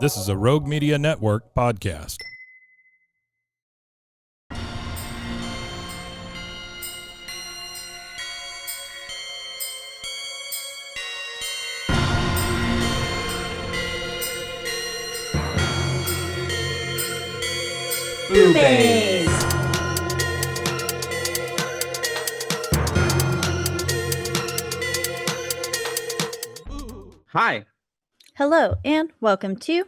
This is a Rogue Media Network podcast. Boobies! Hi, Hello, and welcome to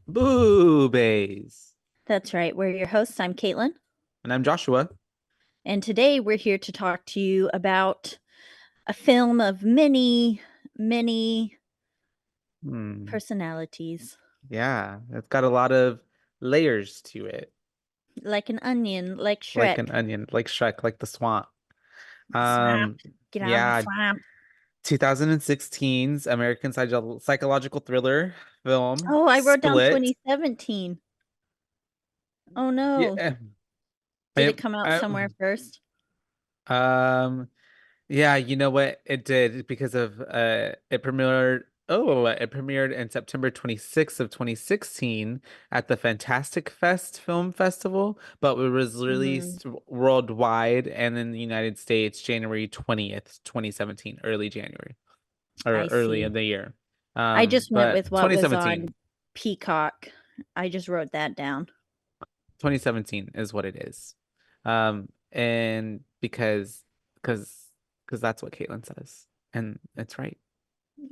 Boobies. That's Right, we're your hosts. I'm Caitlin, And I'm Joshua. and today we're here to talk to you about a film of many personalities. Yeah, it's got a lot of layers to it. Like an onion, like Shrek. Like an onion, like Shrek, like the swamp. Swamp. Get out of Yeah, the swamp. 2016's American psychological thriller film. Oh, I wrote down Split. 2017. Oh no. Yeah. Did it come out somewhere first? Um, yeah, you know what? It did because of it premiered in September 26th of 2016 at the Fantastic Fest Film Festival, but it was released worldwide and in the United States January 20th, 2017, early January or I early see. in the year. I just went But with what was 2017, on Peacock. I just wrote that down. 2017 is what it is. And because that's what Caitlin says, and it's right.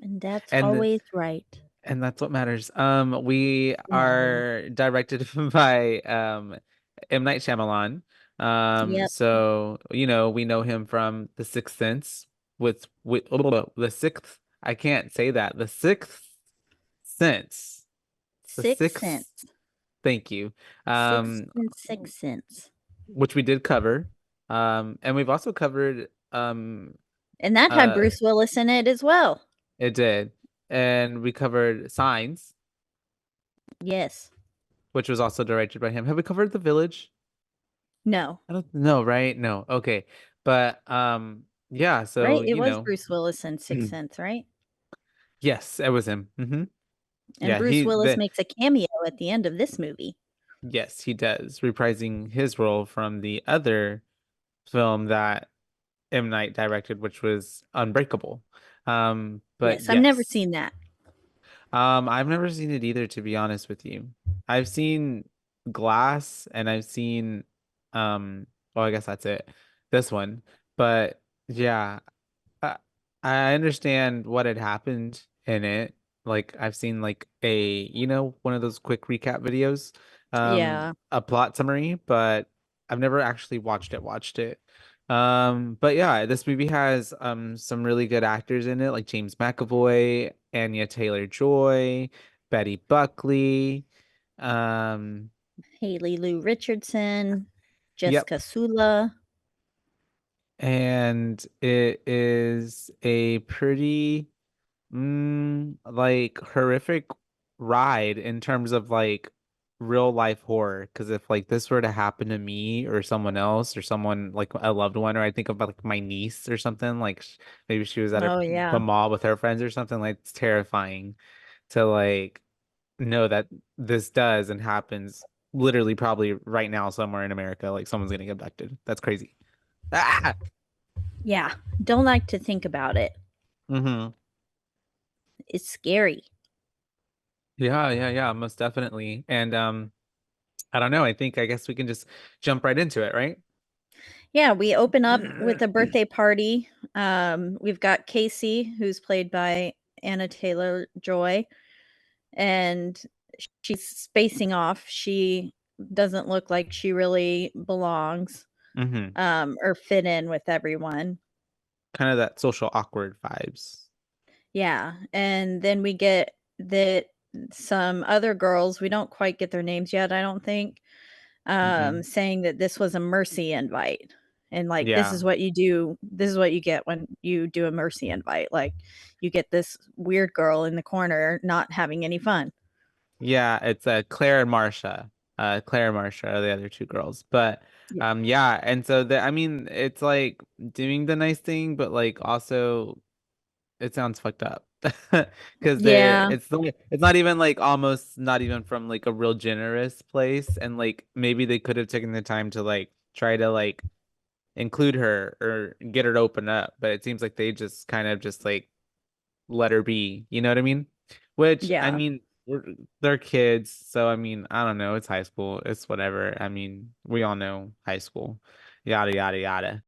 And that's And always right. and that's what matters. We No. are directed by M. Night Shyamalan. Yep. So we know him from The Sixth Sense with the sixth. I can't say that. The Sixth Sense. The Sixth Sixth. Sense. Thank you. Sixth Sense. Which we did cover. And we've also covered And that had Bruce Willis in it as well. It did. And we covered Signs, Yes. which was also directed by him. Have we covered The Village? No. I don't know, right? No. Okay. But yeah, so Right? It was Bruce Willis in Sixth Sense, right? Yes, it was him. And Yeah, Bruce Willis makes a cameo at the end of this movie. Yes, he does, reprising his role from the other film that M. Night directed, which was Unbreakable. But yes, I've never seen that. I've never seen it either, to be honest with you. I've seen Glass and I've seen well, I guess that's it. This one. But yeah, I, I understand what had happened in it. Like I've seen like one of those quick recap videos, Yeah. a plot summary, but I've never actually watched it. But yeah, this movie has some really good actors in it, like James McAvoy, Anya Taylor-Joy, Betty Buckley, um, Haley Lou Richardson, yep. Jessica Sula. And it is a pretty like horrific ride in terms of like real life horror. Because if like this were to happen to me or someone else or someone like a loved one, or I think about like my niece or something, like maybe she was at the mall with her friends or something, like it's terrifying to like know that this does and happens literally probably right now somewhere in America, like someone's getting abducted. That's crazy. Ah! Yeah, don't like to think about it. It's scary. Yeah, most definitely. And I don't know. I guess we can just jump right into it, right? Yeah, we open up with a birthday party. We've got Casey, who's played by Anna Taylor-Joy, and she's spacing off. She doesn't look like she really belongs or fit in with everyone. Kind of that social awkward vibes. Yeah, and then we get that some other girls, we don't quite get their names yet, I don't think, saying that this was a mercy invite. And like, this is what you do. This is what you get when you do a mercy invite. Like, you get this weird girl in the corner not having any fun. Yeah, it's Claire and Marsha. Claire and Marsha are the other two girls. But yeah, and so I mean, it's like doing the nice thing, but like also it sounds fucked up. because Yeah. it's not even like almost not even from like a real generous place, and like maybe they could have taken the time to like try to like include her or get her to open up, but it seems like they just kind of just like let her be. You know what I mean? Which I Yeah. mean, they're kids, so I mean, I don't know. It's high school. It's whatever. I mean, we all know high school. Yada yada yada.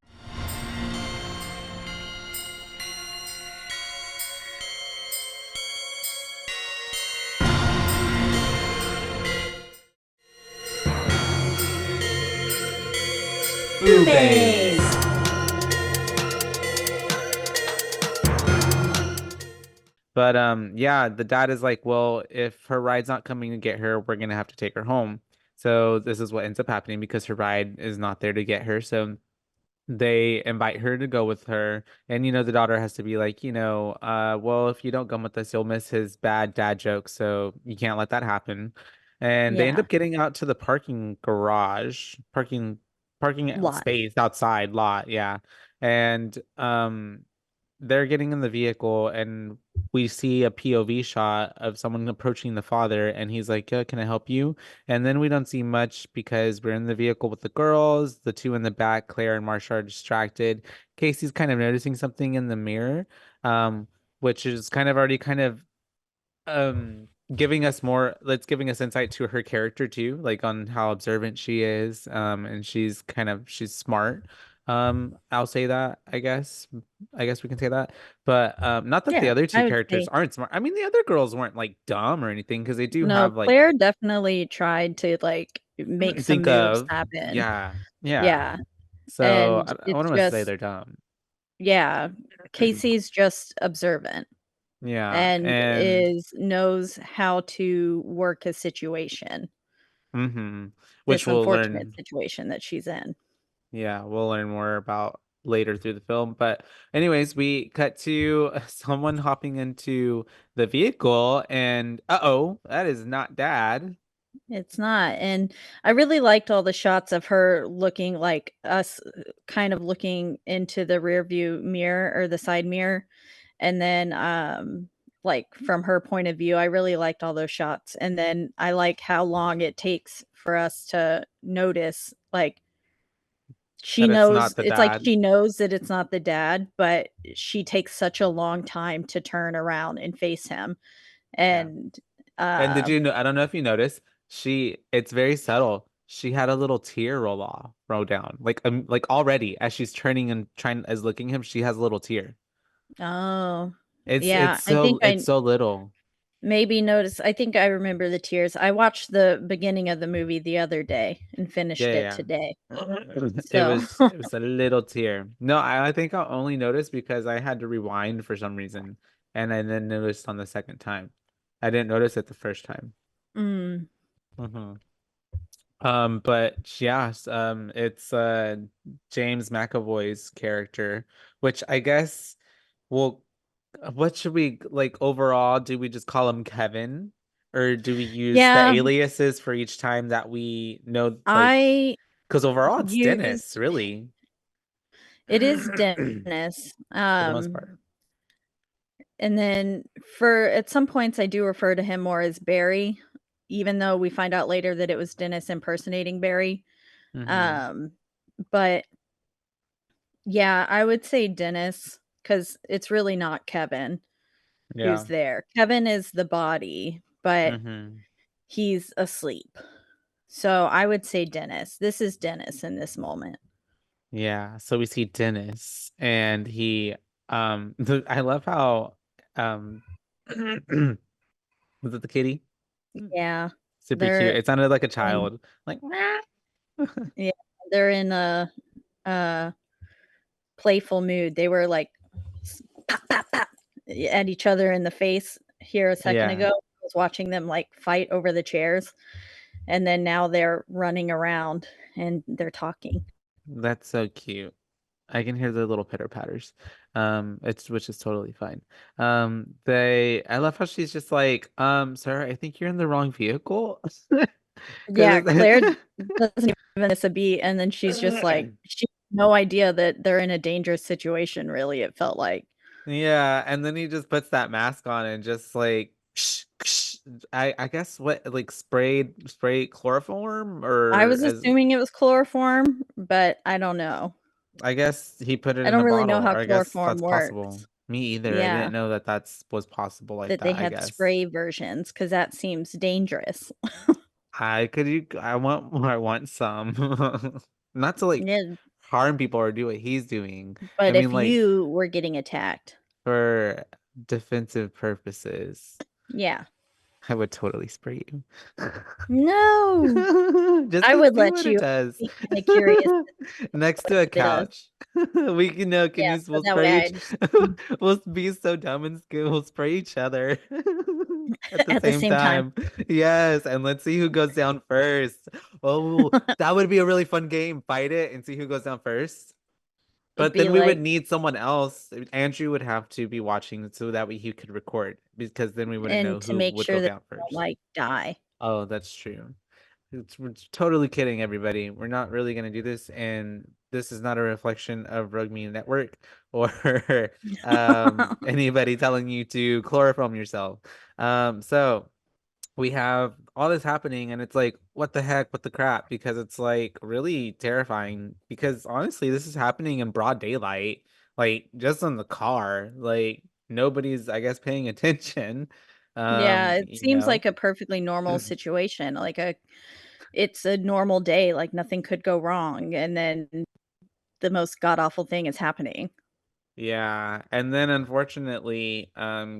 Boobies. But yeah, the dad is like, well, if her ride's not coming to get her, we're gonna have to take her home. So this is what ends up happening because her ride is not there to get her. So they invite her to go with her, and the daughter has to be like, well, if you don't come with us, you'll miss his bad dad jokes, so you can't let that happen. And they end Yeah. up getting out to the parking Lot. space outside lot, yeah. And they're getting in the vehicle, and we see a POV shot of someone approaching the father, and he's like, can I help you? And then we don't see much because we're in the vehicle with the girls. The two in the back, Claire and Marsha, are distracted. Casey's kind of noticing something in the mirror, which is kind of already kind of giving us more let's giving us insight to her character too, like on how observant she is, and she's smart. I'll say that, I guess we can say that, but not that the Yeah, other two I would characters say aren't smart. I mean, the other girls weren't like dumb or anything because they do no, have like Claire definitely tried to, like, make some think moves of, happen. yeah, yeah. Yeah, So and I it's wouldn't want to say just they're dumb. yeah, Casey's just observant Yeah, and and knows how to work a situation, mm-hmm, which this we'll unfortunate learn. situation that she's in. Yeah, we'll learn more about later through the film. But anyways, we cut to someone hopping into the vehicle, and uh-oh, that is not dad. It's not, and I really liked all the shots of her looking like us, kind of looking into the rear view mirror or the side mirror, and then, like, from her point of view, I really liked all those shots, and then I like how long it takes for us to notice, like, she That it's knows not the it's like dad. she knows that it's not the dad, but she takes such a long time to turn around and face him, Yeah. and, And did uh you know, I don't know if you noticed, it's very subtle. She had a little tear roll down. Like already as she's turning and trying as looking him, she has a little tear. Oh, It's yeah, it's I so think it's I so little. maybe noticed I think I remember the tears. I watched the beginning of the movie the other day and finished it Yeah, today. yeah. It So, was it was a little tear. No, I think I only noticed because I had to rewind for some reason, and I then noticed on the second time. I didn't notice it the first time. mm, hmm but yes, it's James McAvoy's character, which I guess, well, what should we like overall? Do we just call him Kevin, or do we use the yeah, aliases for each time that we know, like, I because overall it's use Dennis, really, it is for Dennis, the most part. and then for at some points, I do refer to him more as Barry, even though we find out later that it was Dennis impersonating Barry, hmm um, but yeah, I would say Dennis because it's really not Kevin who's Yeah. there. Kevin is the body, but hmm he's asleep. So I would say Dennis. This is Dennis in this moment. Yeah. So we see Dennis, and I love how um was it the kitty? Yeah. Super cute. They're It sounded like a in child. Like, "Meow." yeah, they're in a playful mood. They were like pop, pop, pop, at each other in the face here a second Yeah, ago. I was watching them like fight over the chairs, and then now they're running around and they're talking. that's so cute. I can hear the little pitter patters. It's which is totally fine. I love how she's just like, sir, I think you're in the wrong vehicle. Yeah, Because Claire doesn't even miss a beat, and then she's just like, she has no idea that they're in a dangerous situation, really, it felt like. Yeah, and then he just puts that mask on and just like I guess what like spray chloroform I or was as assuming it was chloroform, but I don't know. I guess he put it I in don't a really know bottle, how or I guess chloroform that's possible. works. Me either. I Yeah, didn't know that was possible like that they that, I had guess. spray versions because that seems dangerous. I want some. Not to like Yeah, harm people or do what he's doing. I but mean if like you were getting attacked, for defensive purposes. yeah. I would totally spray you. No, Just I to would see let what it you. does. Be kind of curious Next what to a it does. couch. We can know, Yeah, so we'll that way spray I each just we'll be so dumb and school, we'll spray each other at the at the same same time. time. Yes, and let's see who goes down first. Oh, that would be a really fun game. Fight it and see who goes down first. It'd But be then we would like, need someone else. Andrew would have to be watching so that way he could record because then we wouldn't know and to who make would go sure that down they don't first. like die. Oh, that's true. We're totally kidding, everybody. We're not really going to do this. And this is not a reflection of Rogue Media Network or anybody telling you to chloroform yourself. So we have all this happening and it's like what the heck, what the crap, because it's like really terrifying because honestly this is happening in broad daylight, like just in the car, like nobody's I guess paying attention. Yeah, it You seems know. like a perfectly normal situation, like it's a normal day, like nothing could go wrong, and then the most god awful thing is happening. Yeah, and then unfortunately,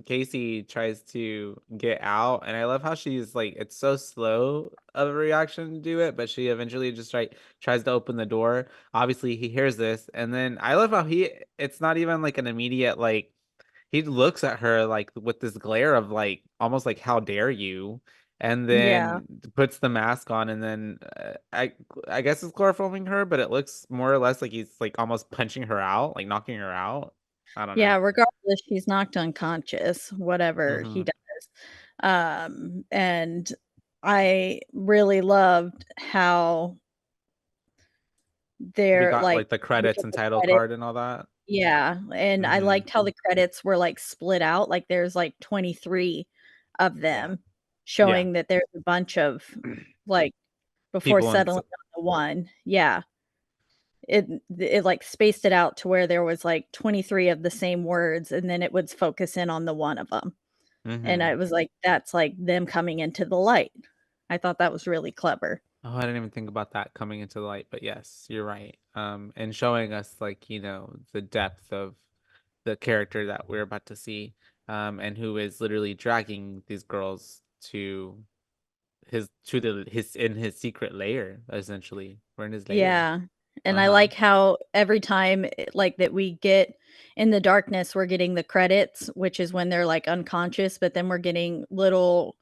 Casey tries to get out, and I love how she's like, it's so slow of a reaction to do it, but she eventually just tries to open the door. Obviously, he hears this, and then I love how it's not even like an immediate like he looks at her like with this glare of like almost like how dare you, and Yeah. then puts the mask on, and then I guess it's chloroforming her, but it looks more or less like he's like almost punching her out, like knocking her out. I don't know. Yeah, regardless, she's knocked unconscious, whatever he Hmm. does. And I really loved how We they're got like like the we credits get and the title credit. card and all that. Yeah, and I Hmm. liked how the credits were, like, split out, like, there's, like, 23 of Yeah. them, Yeah. showing that there's a bunch of, like, before People and settling on the one. Yeah. It, like, spaced it out to where there was, like, 23 of the same words, and then it would focus in on the one of them. And hmm I was like, "That's, like, them coming into the light." I thought that was really clever. Oh, I didn't even think about that coming into the light, but yes, you're right. And showing us like, the depth of the character that we're about to see, and who is literally dragging these girls to in his secret lair, essentially. We're in his lair. Yeah, and I Uh-huh. like how every time, like, that we get in the darkness, we're getting the credits, which is when they're, like, unconscious, but then we're getting little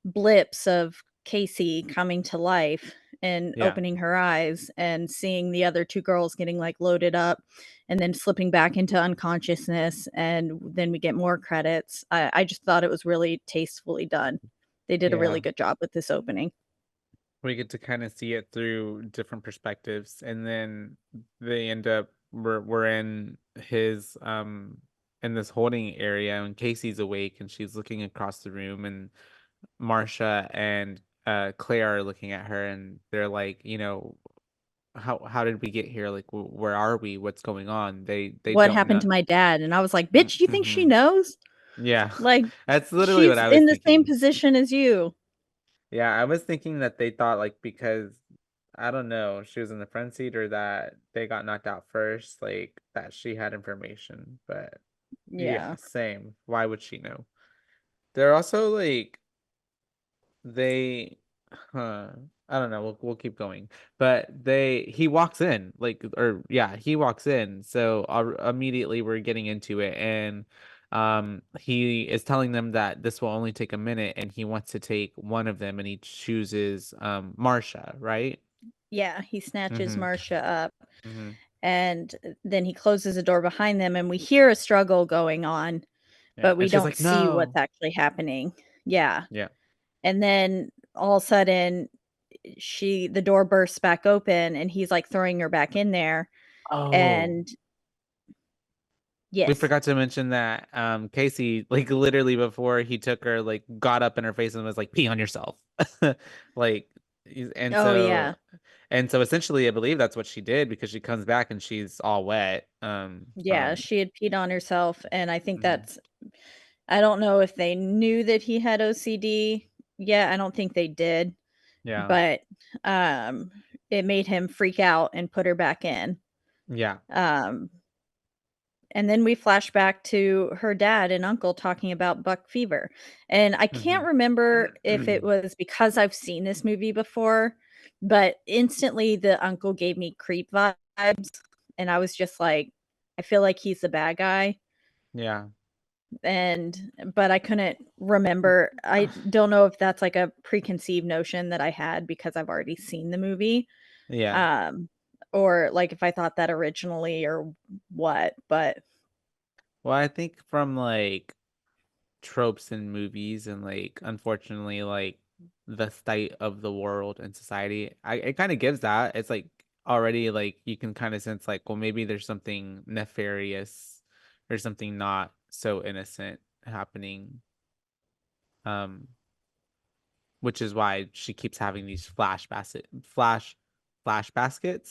blips of Casey coming to life and Yeah. opening her eyes and seeing the other 2 girls getting, like, loaded up and then slipping back into unconsciousness, and then we get more credits. I just thought it was really tastefully done. They did a really Yeah. good job with this opening. We get to kind of see it through different perspectives, and then they end up we're in his in this holding area, and Casey's awake and she's looking across the room, and Marsha and Claire are looking at her, and they're like, how did we get here? Like, where are we? What's going on? They What don't happened know. to my dad? And I was like, "Bitch, you think she Mm-hmm. knows? Yeah, Like, that's literally what she's I was in the same thinking. position as you." Yeah, I was thinking that they thought like because I don't know, she was in the front seat or that they got knocked out first, like that she had information. But yeah, Yeah. same. Why would she know? They're also like they huh I don't know, we'll keep going. But he walks in, like or yeah, he walks in. So immediately we're getting into it, and he is telling them that this will only take a minute and he wants to take one of them, and he chooses Marsha, right? Yeah, he snatches Mhm. Marcia up, Mhm. and then he closes the door behind them, and we hear a struggle going on, Yeah, but we and she's don't like, see what's "No." actually happening. Yeah, Yeah. and then all of a sudden, the door bursts back open, and he's, like, throwing her back in there, Oh. and We Yes. forgot to mention that Casey, like literally before he took her, like got up in her face and was like, "Pee on yourself." Like, and Oh, so yeah. and so essentially, I believe that's what she did because she comes back and she's all wet. Yeah, From she had peed on herself, and I think Mhm. I don't know if they knew that he had OCD. Yeah, I don't think they did, Yeah, but, um, it made him freak out and put her back in. yeah. Um, and then we flash back to her dad and uncle talking about buck fever, and I can't Hmm. remember if it was because I've seen this movie before, but instantly the uncle gave me creep vibes, and I was just like, "I feel like he's the bad guy." Yeah. But I couldn't remember. I don't know if that's like a preconceived notion that I had because I've already seen the movie, Yeah. um, or like if I thought that originally or what, but Well, I think from like tropes in movies and like unfortunately like the state of the world and society, it kind of gives that. It's like already like you can kind of sense like, well, maybe there's something nefarious or something not so innocent happening. Um, which is why she keeps having these flash baskets, flesh basket.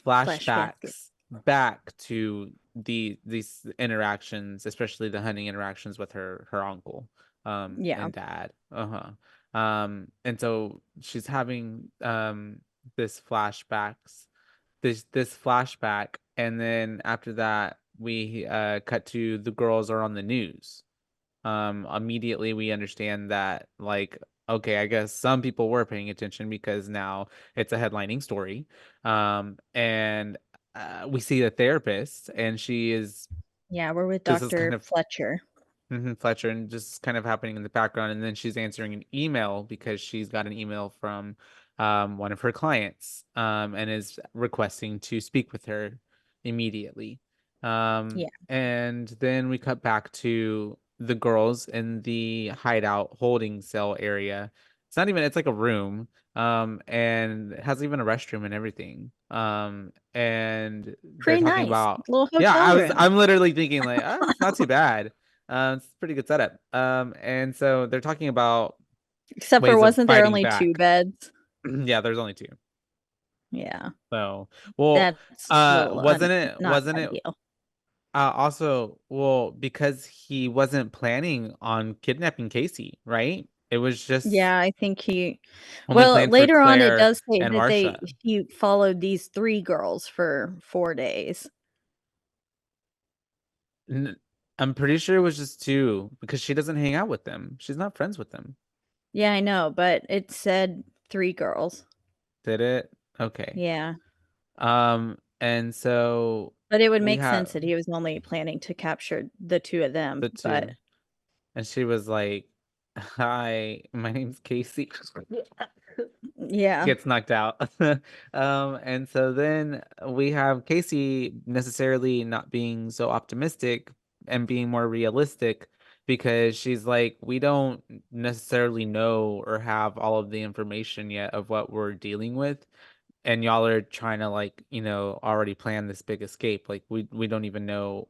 flashbacks back to these interactions, especially the hunting interactions with her uncle Yeah. and dad. And so she's having this flashbacks this flashback, and then after that we cut to the girls are on the news. Immediately we understand that, like, okay, I guess some people were paying attention because now it's a headlining story. And we see the therapist, and she is Yeah, we're with this is kind Dr. of Fletcher. Fletcher, and just kind of happening in the background. And then she's answering an email because she's got an email from one of her clients, and is requesting to speak with her immediately. Yeah. And then we cut back to the girls in the hideout holding cell area. It's not even, it's like a room, and it has even a restroom and everything. And they're Pretty talking nice. about, Little yeah, hotel room. I'm literally thinking like, oh, it's not too bad. It's a pretty good setup. And so they're talking about Except for ways of wasn't there fighting only 2 back. beds? Yeah, there's only two. Yeah. So, well, That's a little not wasn't it ideal. also, well, because he wasn't planning on kidnapping Casey, right? It was just Yeah, I think he only well, planned for later on, it Claire does say and that Marsha. he followed these 3 girls for 4 days. N- I'm pretty sure it was just two because she doesn't hang out with them. She's not friends with them. Yeah, I know, but it said 3 girls. Did it? Okay. Yeah, And so but it would we make sense have that he was only planning to capture the 2 of them, the but two. And she was like, "Hi, my name's Casey." yeah. Gets knocked out. And so then we have Casey necessarily not being so optimistic and being more realistic because she's like, we don't necessarily know or have all of the information yet of what we're dealing with. And y'all are trying to, like, already plan this big escape. Like we don't even know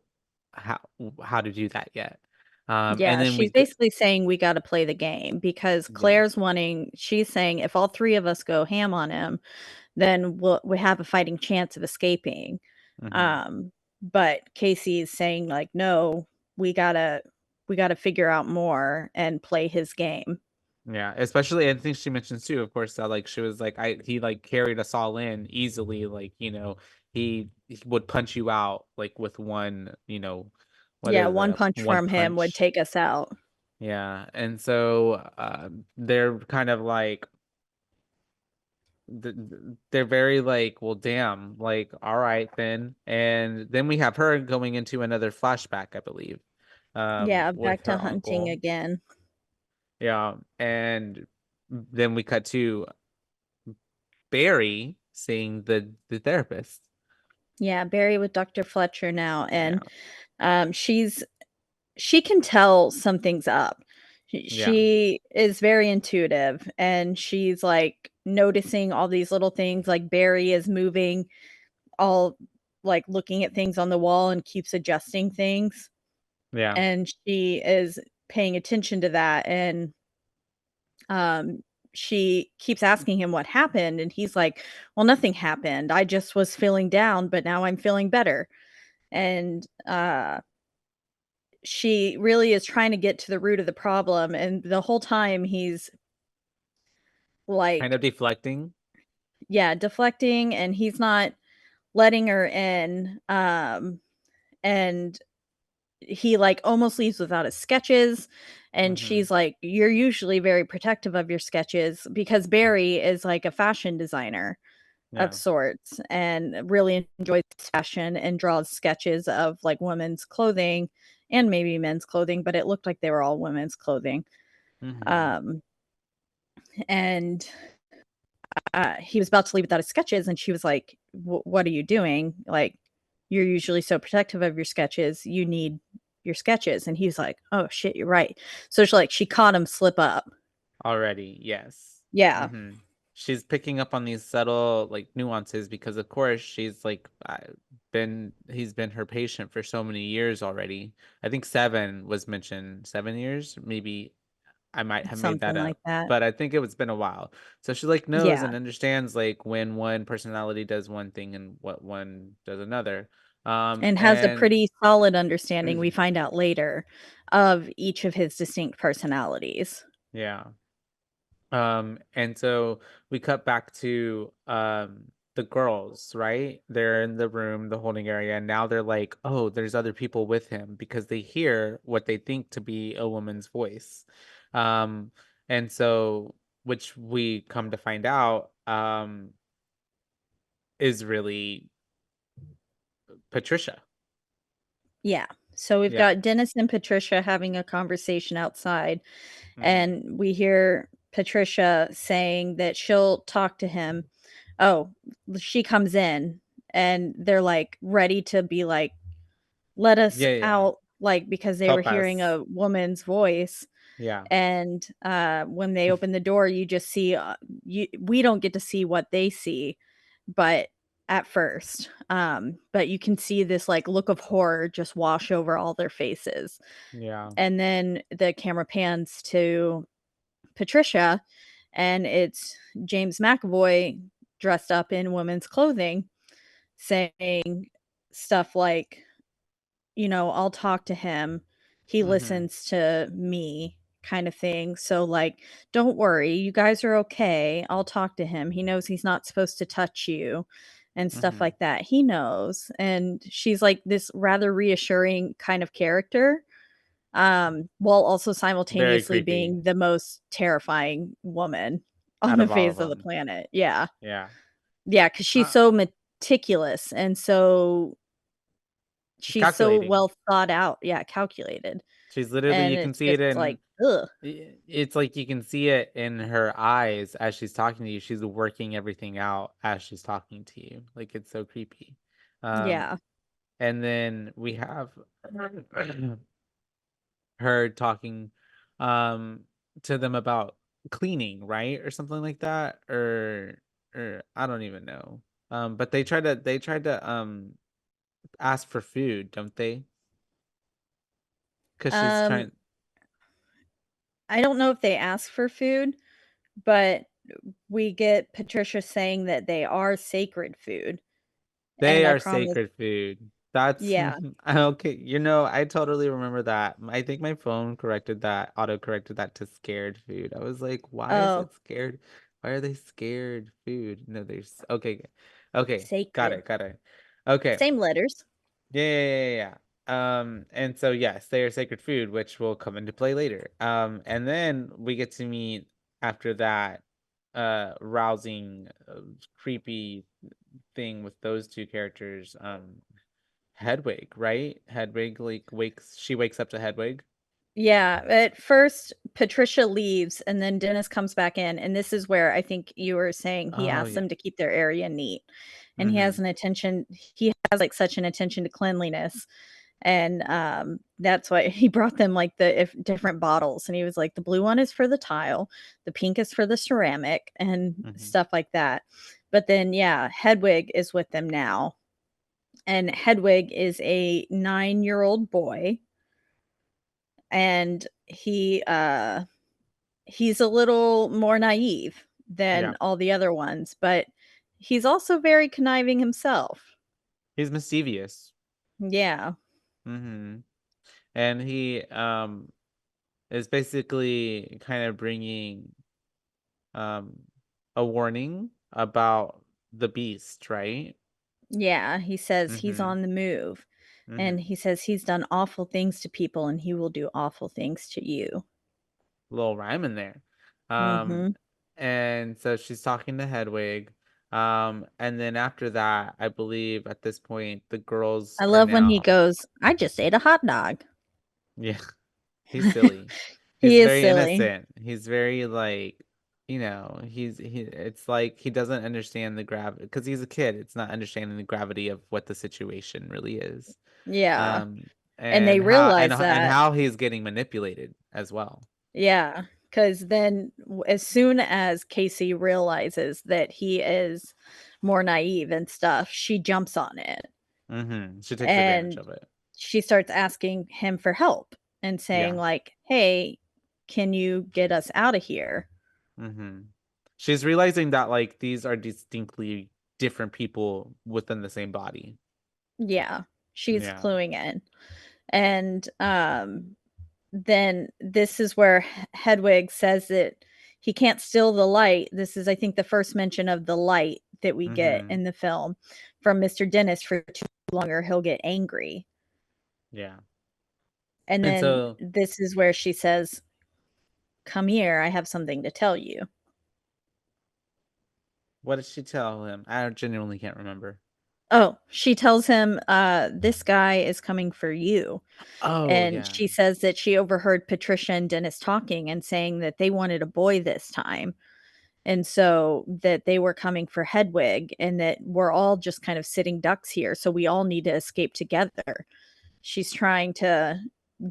how how to do that yet. And Yeah, then she's basically saying we gotta play the game because yeah. she's saying if all 3 of us go ham on him, then we have a fighting chance of escaping. Hmm. But Casey is saying like, "No, we gotta we gotta figure out more and play his game." Yeah, especially I think she mentions too, of course, that like she was like he like carried us all in easily, like, he would punch you out like with one, what Yeah, is one it? punch One from him would punch. take us out. Yeah. And so they're kind of like they're very like, well, damn, like, all right then. And then we have her going into another flashback, I believe, Yeah, with back to her hunting uncle. again. Yeah. And then we cut to Barry seeing the therapist. Yeah, Barry with Dr. Fletcher now, Yeah. and, she can tell something's up. Yeah. She is very intuitive, and she's, like, noticing all these little things, like Barry is moving all like looking at things on the wall and keeps adjusting things. Yeah. And she is paying attention to that, and she keeps asking him what happened, and he's like, "Well, nothing happened. I just was feeling down, but now I'm feeling better." And she really is trying to get to the root of the problem, and the whole time he's Kind like, of deflecting. yeah, deflecting, and he's not letting her in. And he like almost leaves without his sketches, and Mm-hmm. she's like, "You're usually very protective of your sketches," because Barry is like a fashion designer of Yeah. sorts and really enjoys fashion and draws sketches of like women's clothing and maybe men's clothing, but it looked like they were all women's clothing. Mm-hmm. Um, and he was about to leave without his sketches, and she was like, "What are you doing? Like, you're usually so protective of your sketches. You need your sketches." And he's like, "Oh shit, you're right." So she caught him slip up. Already, yes. Yeah, Mm-hmm. She's picking up on these subtle like nuances because of course she's like he's been her patient for so many years already. I think 7 was mentioned. 7 years, maybe. I might have made that something like up, that. but I think it was been a while. So she like knows Yeah, and understands like when one personality does one thing and what one does another. and has a And pretty solid understanding, we find out later, of each of his distinct personalities. yeah. And so we cut back to the girls, right? They're in the room, the holding area, and now they're like, oh, there's other people with him because they hear what they think to be a woman's voice. Um, and so which we come to find out is really Patricia. Yeah. So we've Yeah. got Dennis and Patricia having a conversation outside, Hmm. and we hear Patricia saying that she'll talk to him. Oh, she comes in, and they're like ready to be like, "Let us Yeah, yeah. out," like, because they were Help hearing us. a woman's voice. Yeah. And when they open the door, you just see, we don't get to see what they see, but at first, but you can see this like look of horror just wash over all their faces. Yeah. And then the camera pans to Patricia, and it's James McAvoy dressed up in women's clothing saying stuff like, "I'll talk to him. He Hmm. listens to me," kind of thing. So, like, "Don't worry, you guys are okay. I'll talk to him. He knows he's not supposed to touch you," and stuff Hmm. like that. He knows. And she's like this rather reassuring kind of character, while also Very simultaneously creepy being the most terrifying woman on out the of all of face of the them. planet. Yeah. Yeah. Yeah, because she's Uh, so meticulous, and she's so calculating. well thought out. Yeah, calculated. She's literally And you can it's see just it in like, ugh. it's like you can see it in her eyes as she's talking to you. She's working everything out as she's talking to you. Like it's so creepy. Um Yeah. and then we have her talking um to them about cleaning, right? Or something like that or I don't even know. But they tried to ask for food, don't they? Cuz she's Um, trying. I don't know if they ask for food, but we get Patricia saying that they are sacred food, They and I are promise. sacred food. That's Yeah. okay. I totally remember that. I think my phone corrected that, auto corrected that to scared food. I was like, why is Oh, it scared? Why are they scared food? No, okay. Okay, got sacred. it, got it. Okay. Same letters. And so yes, they are sacred food, which will come into play later. And then we get to meet after that rousing, creepy thing with those two characters, Hedwig, right? Hedwig like wakes up to Hedwig. Yeah, at first Patricia leaves and then Dennis comes back in, and this is where I think you were saying he Oh asks yeah. them to keep their area neat. And Mm-hmm. he has like such an attention to cleanliness. And that's why he brought them like the different bottles, and he was like, the blue one is for the tile, the pink is for the ceramic, and Mm-hmm. stuff like that. But then yeah, Hedwig is with them now. And Hedwig is a 9-year-old boy, and he's a little more naive Yeah. than all the other ones, but he's also very conniving himself. He's mischievous. Yeah. Mm-hmm. And he is basically kind of bringing um a warning about the beast, right? Yeah, he says he's Mm-hmm. on the move, and Mm-hmm. he says he's done awful things to people, and he will do awful things to you. Little rhyme in there. Um, Mhm. and so she's talking to Hedwig. And then after that, I believe at this point the girls I are love when he now, goes, "I just ate a hot dog." yeah, he's silly. He's He is very silly. innocent. He's very like, he it's like he doesn't understand the gravity because he's a kid. It's not understanding the gravity of what the situation really is. Yeah, Um, and they and realize that. how he's getting manipulated as well. Yeah, because then as soon as Casey realizes that he is more naive and stuff, she jumps on it, Mm-hmm. She takes advantage and of it. she starts asking him for help and saying Yeah. like, "Hey, can you get us out of here?" Mm-hmm. She's realizing that like these are distinctly different people within the same body. Yeah, she's Yeah. cluing in. And then this is where Hedwig says that he can't steal the light. This is, I think, the first mention of the light that we get Mm-hmm. in the film from Mr. Dennis for too long, or he'll get angry. Yeah. And And then so this is where she says, "Come here, I have something to tell you." what did she tell him? I genuinely can't remember. Oh, she tells him, "This guy is coming for you." Oh And yeah. she says that she overheard Patricia and Dennis talking and saying that they wanted a boy this time. And so that they were coming for Hedwig, and that we're all just kind of sitting ducks here. So we all need to escape together. She's trying to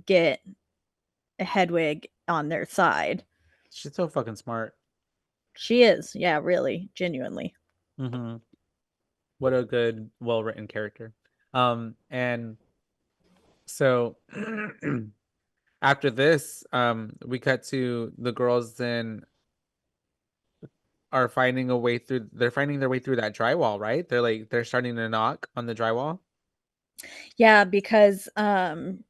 get Hedwig on their side. She's so fucking smart. She is. Yeah, really, genuinely. Mm-hmm. What a good, well-written character. And so after this, we cut to the girls then are finding a way through they're finding their way through that drywall, right? They're starting to knock on the drywall. Yeah, because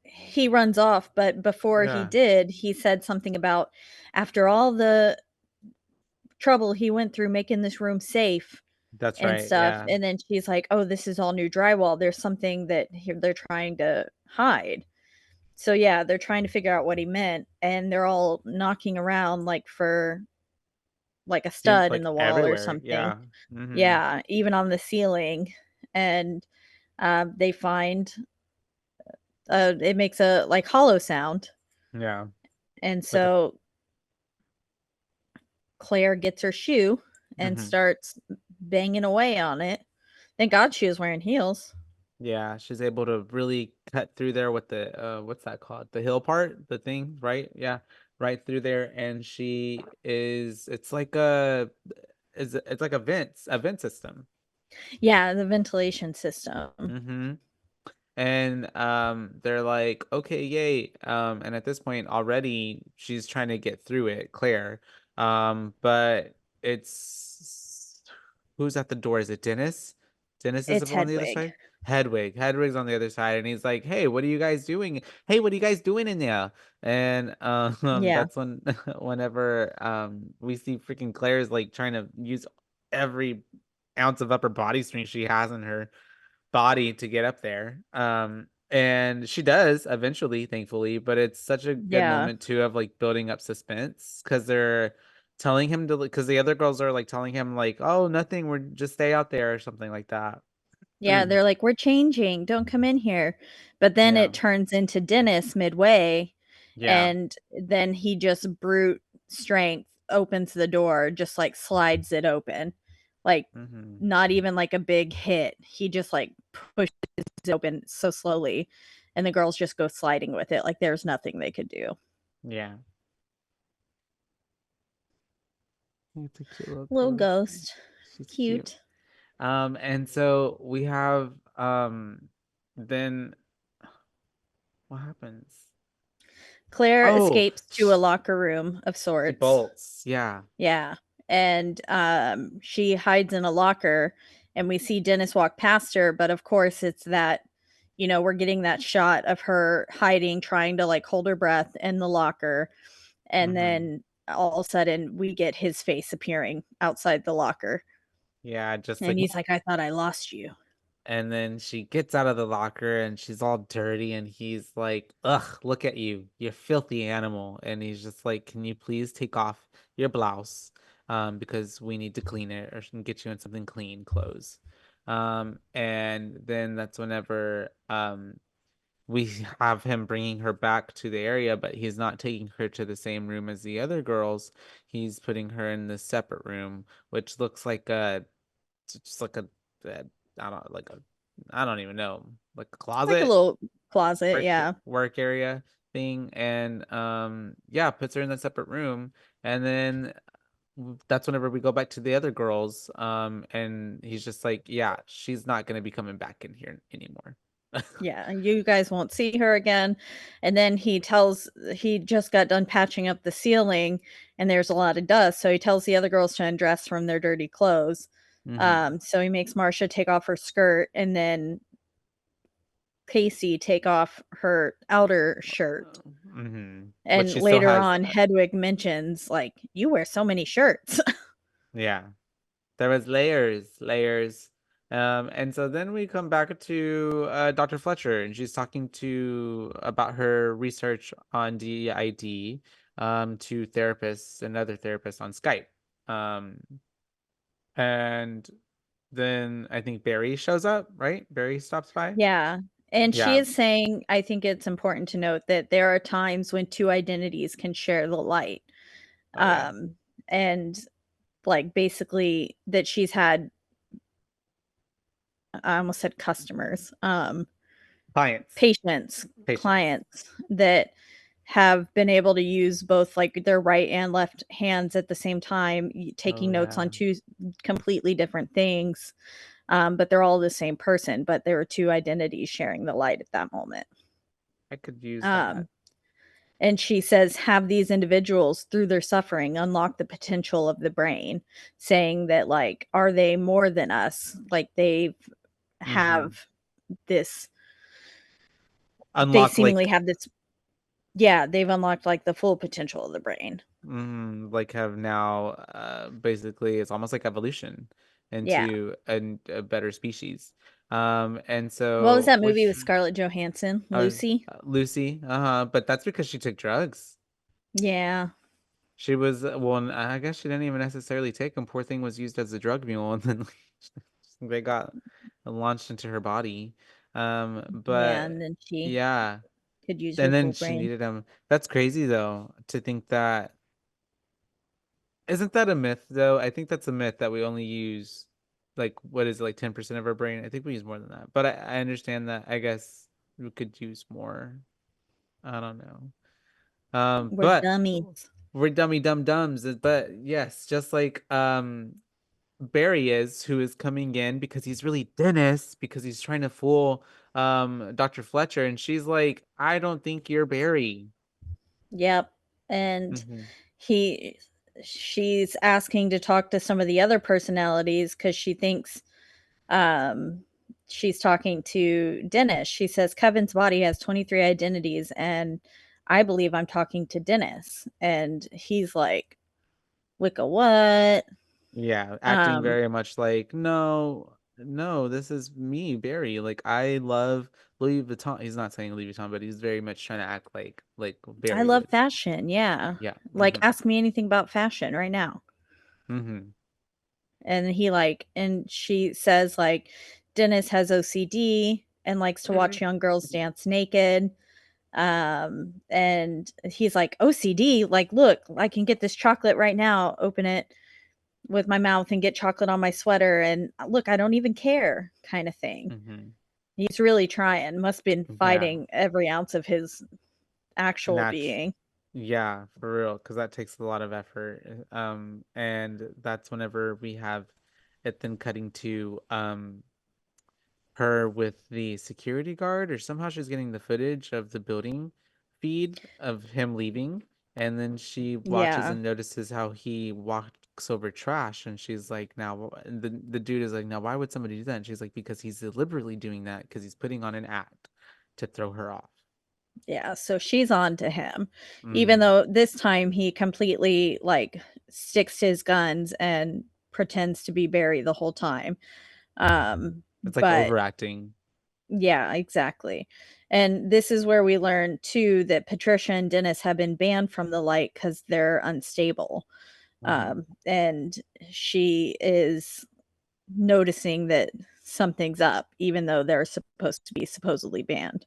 he runs off, but before he Yeah, did, he said something about after all the trouble he went through making this room safe that's and right. stuff, Yeah. and then she's like, "Oh, this is all new drywall. There's something that they're trying to hide." So yeah, they're trying to figure out what he meant, and they're all knocking around like for like a Seems stud in like the wall or everywhere. something. Yeah. Mm-hmm. Yeah, even on the ceiling, and they find it makes a like hollow sound, Yeah. and Like a so Claire gets her shoe and mm-hmm. starts banging away on it. Thank God she was wearing heels. Yeah, she's able to really cut through there with the what's that called? The hill part, the thing, right? Yeah, right through there. And she is it's like a vent system. Yeah, the ventilation system. Mm-hmm. And they're like, okay, yay. And at this point already she's trying to get through it, Claire. But it's who's at the door? Is it Dennis? Dennis is It's on the other Hedwig. side? Hedwig's on the other side, and he's like, hey, what are you guys doing? Hey, what are you guys doing in there? And Yeah. that's when whenever we see freaking Claire's like trying to use every ounce of upper body strength she has in her body to get up there. And she does eventually, thankfully, but it's such a good Yeah. moment too of like building up suspense because they're telling him to because the other girls are like telling him like, oh, nothing, we're just stay out there or something like that. Yeah, they're like, "We're changing, don't come in here." But then Yeah. it turns into Dennis midway, Yeah. and then he just brute strength opens the door, just, like, slides it open. Like, Hmm. not even like a big hit. He just, like, pushes it open so slowly, and the girls just go sliding with it like there's nothing they could do. Yeah. It's a cute little Little ghost. ghost. She's cute. Cute. And so we have then what happens? Claire Oh, escapes to a locker room of she sorts. bolts. Yeah. Yeah. And she hides in a locker and we see Dennis walk past her, but of course it's that, we're getting that shot of her hiding, trying to like hold her breath in the locker. And Mm-hmm. then all of a sudden we get his face appearing outside the locker. Yeah, just And like, he's like, I thought I lost you. and then she gets out of the locker and she's all dirty and he's like, ugh, look at you, you filthy animal. And he's just like, can you please take off your blouse? Because we need to clean it or get you in something clean clothes. And then that's whenever we have him bringing her back to the area, but he's not taking her to the same room as the other girls. He's putting her in this separate room, which looks like just like a I don't like a I don't even know, like a Like a closet, little closet, work yeah. work area thing, and yeah, puts her in that separate room, and then that's whenever we go back to the other girls, and he's just like, yeah, she's not gonna be coming back in here anymore. Yeah, and you guys won't see her again. And then he just got done patching up the ceiling and there's a lot of dust. So he tells the other girls to undress from their dirty clothes. Mm-hmm. So he makes Marcia take off her skirt and then Casey take off her outer shirt. Mm-hmm. But And she still later has, on, Hedwig mentions, like, you wear so many shirts. yeah. There was layers. And so then we come back to Dr. Fletcher, and she's talking to about her research on DID to therapists and other therapists on Skype. Um, and then I think Barry shows up, right? Barry stops by. Yeah. And she Yeah. is saying, I think it's important to note that there are times when two identities can share the light. Oh yeah. And like basically that she's had, I almost said customers, Clients. patients, Patients. clients that have been able to use both like their right and left hands at the same time, Oh taking notes yeah. on two completely different things. But they're all the same person, but there were two identities sharing the light at that moment. I could use that. Um, and she says, have these individuals through their suffering unlock the potential of the brain, saying that, like, are they more than us? Like, Mm-hmm. have this, they Unlock seemingly like have this, yeah, they've unlocked like the full potential of the brain. like have now basically it's almost like evolution Yeah. into a better species. And What was so that movie which with Scarlett Johansson? I was Lucy? Lucy, but that's because she took drugs. Yeah. She was well, I guess she didn't even necessarily take them. Poor thing was used as a drug mule, and then they got launched into her body. Yeah. And But then she yeah, could use her and then full she brain. needed them. That's crazy though to think that. Isn't that a myth though? I think that's a myth that we only use like what is it, like 10% of our brain? I think we use more than that. But I understand that I guess we could use more. I don't know. We're But dummies. we're dummy dum dums. But yes, just like Barry is, who is coming in because he's really Dennis, because he's trying to fool Dr. Fletcher, and she's like, I don't think you're Barry. Yep. And Hmm. he she's asking to talk to some of the other personalities because she thinks um she's talking to Dennis. She says Kevin's body has 23 identities and I believe I'm talking to Dennis. And he's like, Wicca what? Yeah, acting Um, very much like, no, no, this is me, Barry. Like I love Louis Vuitton. He's not saying Louis Vuitton, but he's very much trying to act like I Barry love would. fashion. Yeah. Yeah. Like Mm-hmm. ask me anything about fashion right now. Mm-hmm. And and she says like Dennis has OCD and likes to watch young girls dance naked. And he's like, OCD, like, look, I can get this chocolate right now, open it with my mouth and get chocolate on my sweater. And look, I don't even care, kind of thing. Mm-hmm. He's really trying, must have been Yeah. fighting every ounce of his actual Nat. being. Yeah, for real, because that takes a lot of effort. And that's whenever we have it then cutting to her with the security guard, or somehow she's getting the footage of the building feed of him leaving, and then she watches Yeah. and notices how he walks over trash, and she's like, now and the dude is like, now why would somebody do that? And she's like, because he's deliberately doing that because he's putting on an act to throw her off. Yeah, so she's on to him, even Mm. though this time he completely, like, sticks to his guns and pretends to be Barry the whole time. It's like But overacting. yeah, exactly. And this is where we learn too that Patricia and Dennis have been banned from the light because they're unstable. Hmm. And she is noticing that something's up, even though they're supposed to be supposedly banned.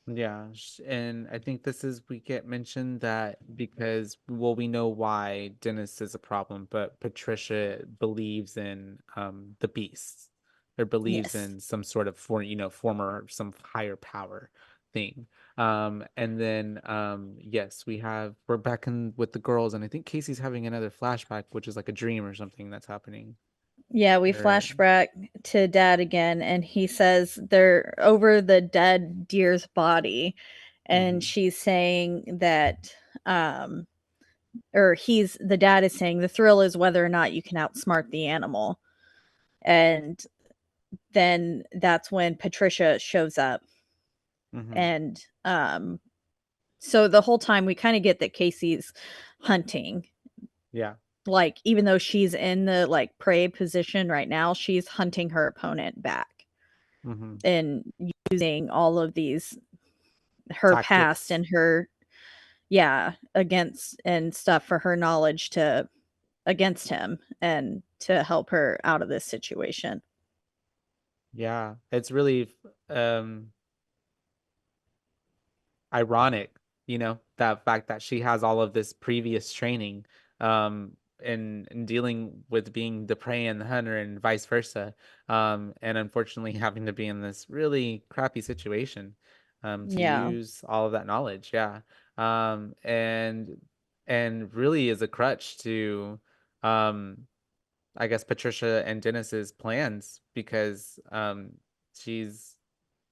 Yeah, and I think this is we get mentioned that because well we know why Dennis is a problem, but Patricia believes in the beasts or believes Yes. in some sort of former some higher power thing. And then yes, we're back in with the girls, and I think Casey's having another flashback, which is like a dream or something that's happening. Yeah, we Or flash back to Dad again, and he says they're over the dead deer's body, and Mhm. she's saying that, um, or he's the dad is saying the thrill is whether or not you can outsmart the animal, and then that's when Patricia shows up, Mhm. and so the whole time we kind of get that Casey's hunting, Yeah. like even though she's in the like prey position right now, she's hunting her opponent back Mhm. and using all of these her past Tactics. and her yeah against and stuff for her knowledge to against him and to help her out of this situation. Yeah, it's really ironic, that fact that she has all of this previous training in dealing with being the prey and the hunter and vice versa. And unfortunately having to be in this really crappy situation to Yeah. use all of that knowledge. Yeah. Um and and really is a crutch to um I guess Patricia and Dennis's plans because she's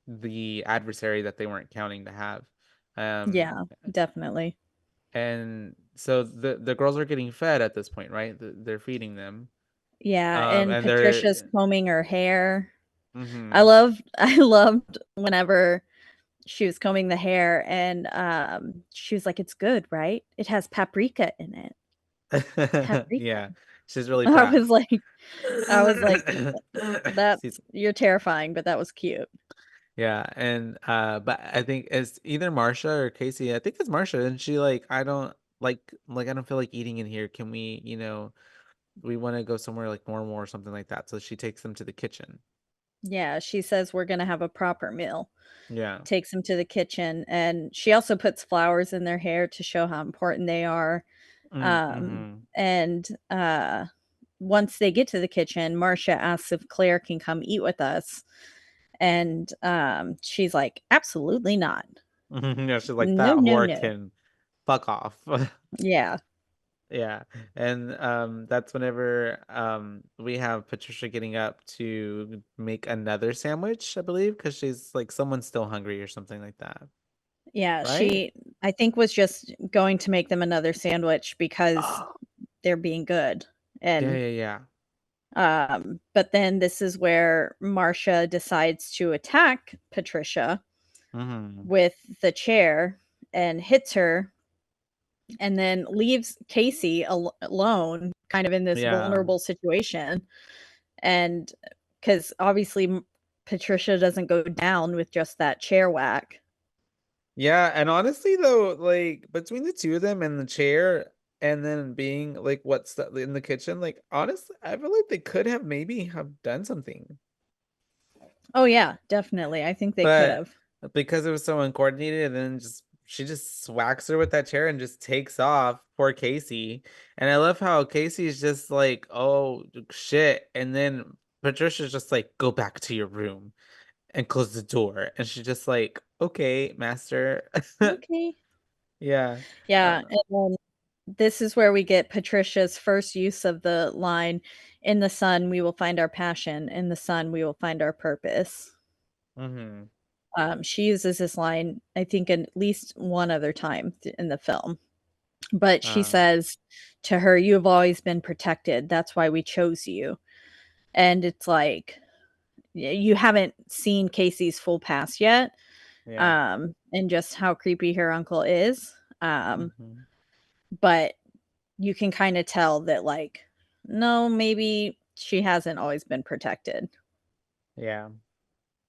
the adversary that they weren't counting to have. Um, Yeah, definitely. and so the girls are getting fed at this point, right? They're feeding them. Yeah, and And Patricia's they're combing her hair. I hmm loved I loved whenever she was combing the hair and she was like, "It's good, right? It has paprika in it. Paprika." yeah, she's really I proud. was like I was like, Excuse "That's you're terrifying, but that was cute." Yeah, and but I think it's either Marsha or Casey. I think it's Marsha, and she like I don't I don't feel like eating in here. Can we, we want to go somewhere like normal or something like that. So she takes them to the kitchen. Yeah, she says we're gonna have a proper meal. Yeah. Takes them to the kitchen, and she also puts flowers in their hair to show how important they are. Mm-hmm. And once they get to the kitchen, Marcia asks if Claire can come eat with us, and she's like, "Absolutely not. Yeah, she's like No, that no, whore no." can fuck off. Yeah, Yeah. And that's whenever we have Patricia getting up to make another sandwich, I believe, because she's like someone's still hungry or something like that. yeah. Right? She, I think, was just going to make them another sandwich because Oh, they're being good, yeah, and yeah, yeah. but then this is where Marcia decides to attack Patricia Mm-hmm. with the chair and hits her and then leaves Casey alone kind of in this Yeah. vulnerable situation and cuz obviously Patricia doesn't go down with just that chair whack. Yeah, and honestly though, like between the two of them and the chair and then being like what's in the kitchen, like honestly, I feel like they could have maybe have done something. Oh yeah, definitely. I think they could But have. because it was so uncoordinated, and then just she just swacks her with that chair and just takes off. Poor Casey. And I love how Casey's just like, oh shit. And then Patricia's just like, go back to your room and close the door. And she's just like, okay, master. Okay. Yeah. Yeah, Uh, and then this is where we get Patricia's first use of the line, "In the sun, we will find our passion. In the sun, we will find our purpose." Mm-hmm. She uses this line, I think, at least one other time in the film. But she says to her, "You have always been protected. That's why we chose you." And it's like, you haven't seen Casey's full past yet, Yeah. and just how creepy her uncle is. Mm-hmm. But you can kind of tell that, like, no, maybe she hasn't always been protected. Yeah.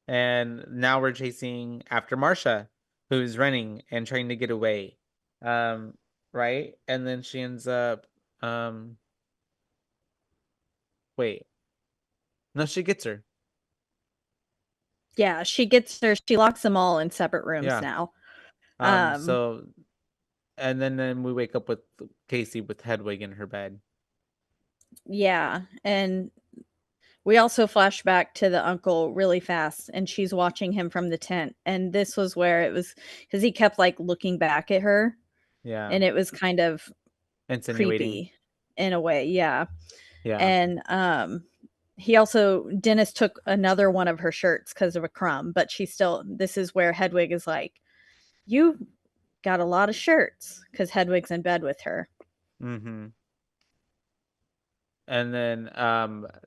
And now we're chasing after Marsha, who's running and trying to get away. Um, right? And then she ends up um wait. No, she gets her. Yeah, she gets her. She locks them all in separate rooms Yeah. now. So and then we wake up with Casey with Hedwig in her bed. Yeah, and we also flash back to the uncle really fast, and she's watching him from the tent. And this was where it was, because he kept like looking back at her, Yeah. and it was kind of Insinuating. creepy in a way. Yeah. Yeah. And he also, Dennis took another one of her shirts because of a crumb, but she still, this is where Hedwig is like, "You got a lot of shirts," because Hedwig's in bed with her. Mm-hmm. And then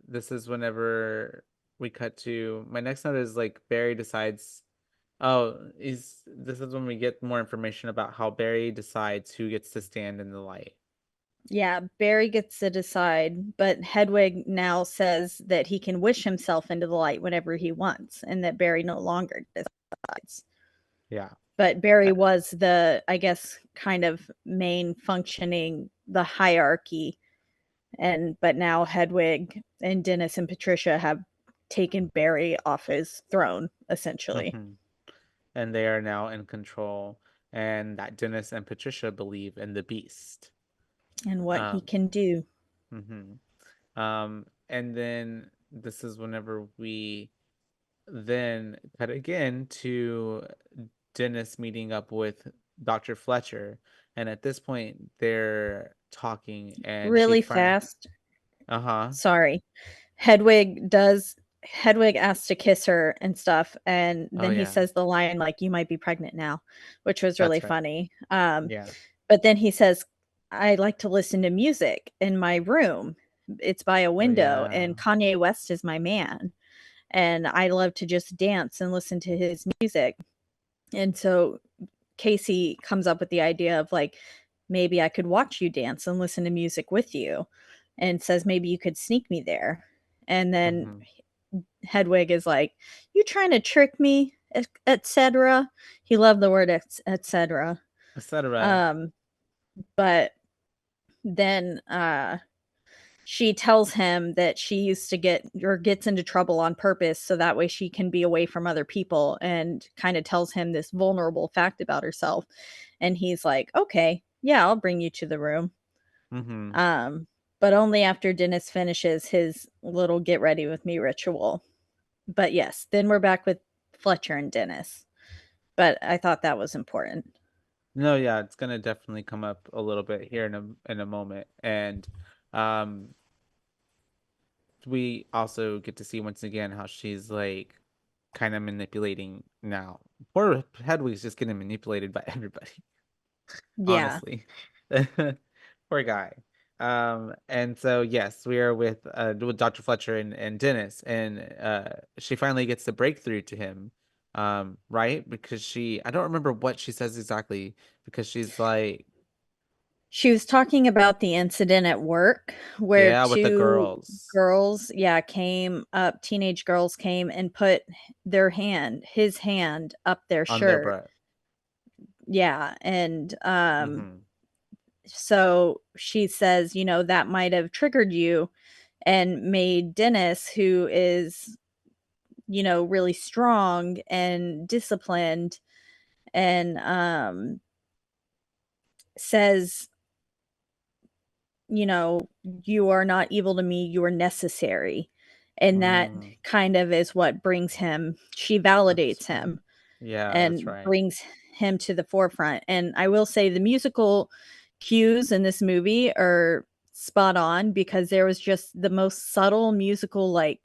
this is whenever we cut to my next note is like Barry decides this is when we get more information about how Barry decides who gets to stand in the light. Yeah, Barry gets to decide, but Hedwig now says that he can wish himself into the light whenever he wants, and that Barry no longer decides. Yeah. But Barry was the, I guess, kind of main functioning, the hierarchy. But now Hedwig and Dennis and Patricia have taken Barry off his throne, essentially. Mm-hmm. And they are now in control, and that Dennis and Patricia believe in the beast. And what he Um, can do. and then this is whenever we then cut again to Dennis meeting up with Dr. Fletcher. And at this point, they're talking, and she Really finally, fast. uh-huh. Sorry. Hedwig asks to kiss her and stuff, and Oh, then he yeah, says the line like, "You might be pregnant now," which was really that's right. funny. Yeah. But then he says, "I like to listen to music in my room. It's by a Oh, window, yeah. and Kanye West is my man, and I love to just dance and listen to his music." And so Casey comes up with the idea of like, maybe I could watch you dance and listen to music with you, and says maybe you could sneak me there. And then Mm-hmm. Hedwig is like, "You trying to trick me, etc." He loved the word etc. Etc. Um, but then she tells him that she used to get or gets into trouble on purpose so that way she can be away from other people, and kind of tells him this vulnerable fact about herself. And he's like, "Okay, yeah, I'll bring you to the room." Mm-hmm. Um, but only after Dennis finishes his little get ready with me ritual. But yes, then we're back with Fletcher and Dennis. But I thought that was important. No, yeah, it's gonna definitely come up a little bit here in a moment. And um we also get to see once again how she's like kind of manipulating now. Poor Hedwig's just getting manipulated by everybody, Yeah. honestly. Poor guy. And so yes, we are with Dr. Fletcher and Dennis, and she finally gets the breakthrough to him. Right? Because I don't remember what she says exactly, because she's like, She was talking about the incident at work where yeah, with the two girls girls, yeah, came up, teenage girls came and put his hand up their on their shirt. butt. Yeah, and Mm-hmm. so she says, that might have triggered you and made Dennis, who is, really strong and disciplined, and says, "You are not evil to me, you are necessary." And that Mm, kind of is what brings him, she that's validates right. him Yeah, that's and right. brings him to the forefront. And I will say the musical cues in this movie are spot on, because there was just the most subtle musical, like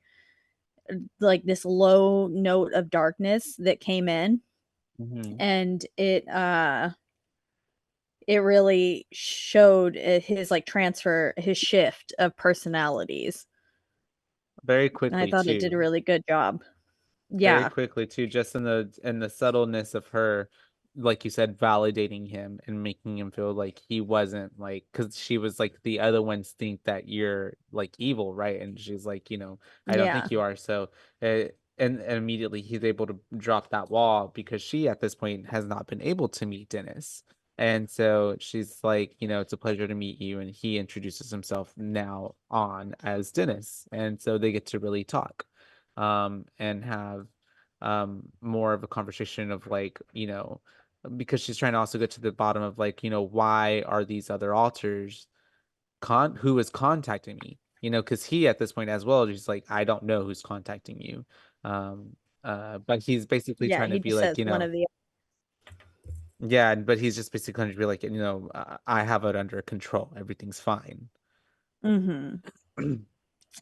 this low note of darkness that came in, and it really showed his like transfer, his shift of personalities. Very And I quickly thought it did a too. really good job. Very Yeah. quickly too, just in the subtleness of her, like you said, validating him and making him feel like he wasn't like, because she was like, the other ones think that you're like evil, right? And she's like, I don't Yeah. think you are. So and immediately he's able to drop that wall, because she at this point has not been able to meet Dennis. And so she's like, it's a pleasure to meet you. And he introduces himself now on as Dennis. And so they get to really talk, and have more of a conversation of like, because she's trying to also get to the bottom of like, why are these other alters who is contacting me? Because he at this point as well, he's like, I don't know who's contacting you. But he's basically Yeah, trying to he be just like, says one of the yeah, but he's just basically trying to be like, I have it under control. Everything's fine. Mhm.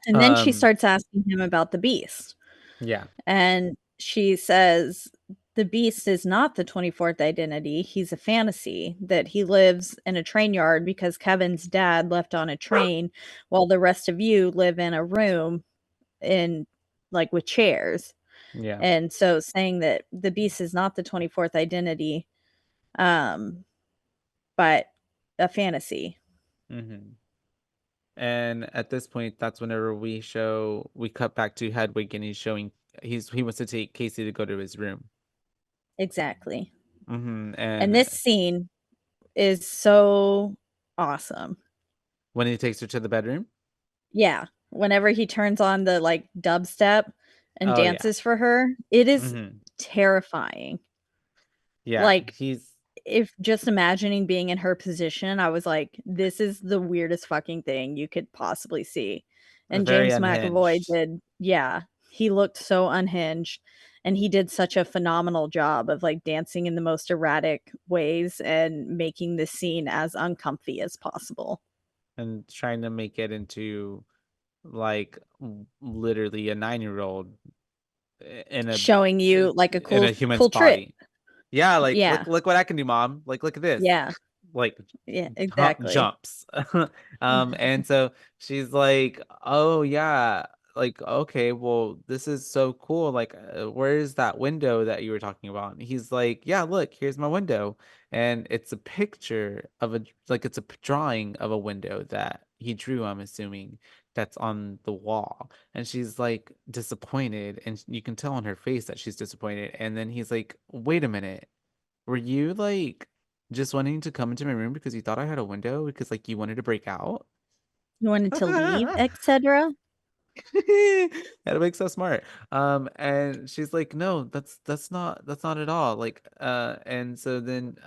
And then she Um, starts asking him about the beast. yeah, And she says the beast is not the 24th identity. He's a fantasy that he lives in a train yard because Kevin's dad left on a train, while the rest of you live in a room in like with chairs. yeah. And so saying that the beast is not the 24th identity, um, but a fantasy. hmm And at this point, that's whenever we cut back to Hedwig, and he's showing he wants to take Casey to go to his room. Exactly. And And this scene is so awesome. when he takes her to the bedroom, Yeah, whenever he turns on the, like, dubstep and oh yeah, dances for her, it is hmm terrifying. yeah, Like, he's if just imagining being in her position, I was like, "This is the weirdest fucking thing you could possibly see." And very James McAvoy unhinged. did, yeah, he looked so unhinged, and he did such a phenomenal job of, like, dancing in the most erratic ways and making the scene as uncomfy as possible. And trying to make it into like literally a 9-year-old in a Showing you, like, a in a cool human's cool trick. body. Yeah, like Yeah, look what I can do, mom. Like look at this. yeah. Like Yeah, exactly. jumps. And so she's like, "Oh yeah, like okay, well this is so cool. Like where's that window that you were talking about?" And he's like, "Yeah, look, here's my window." And it's a picture of it's a drawing of a window that he drew, I'm assuming, that's on the wall. And she's like disappointed, and you can tell on her face that she's disappointed. And then he's like, "Wait a minute. Were you like just wanting to come into my room because you thought I had a window because like you wanted to break out?" You wanted to leave, etcetera? That makes so smart. And she's like, "No, that's not at all." Like, and so then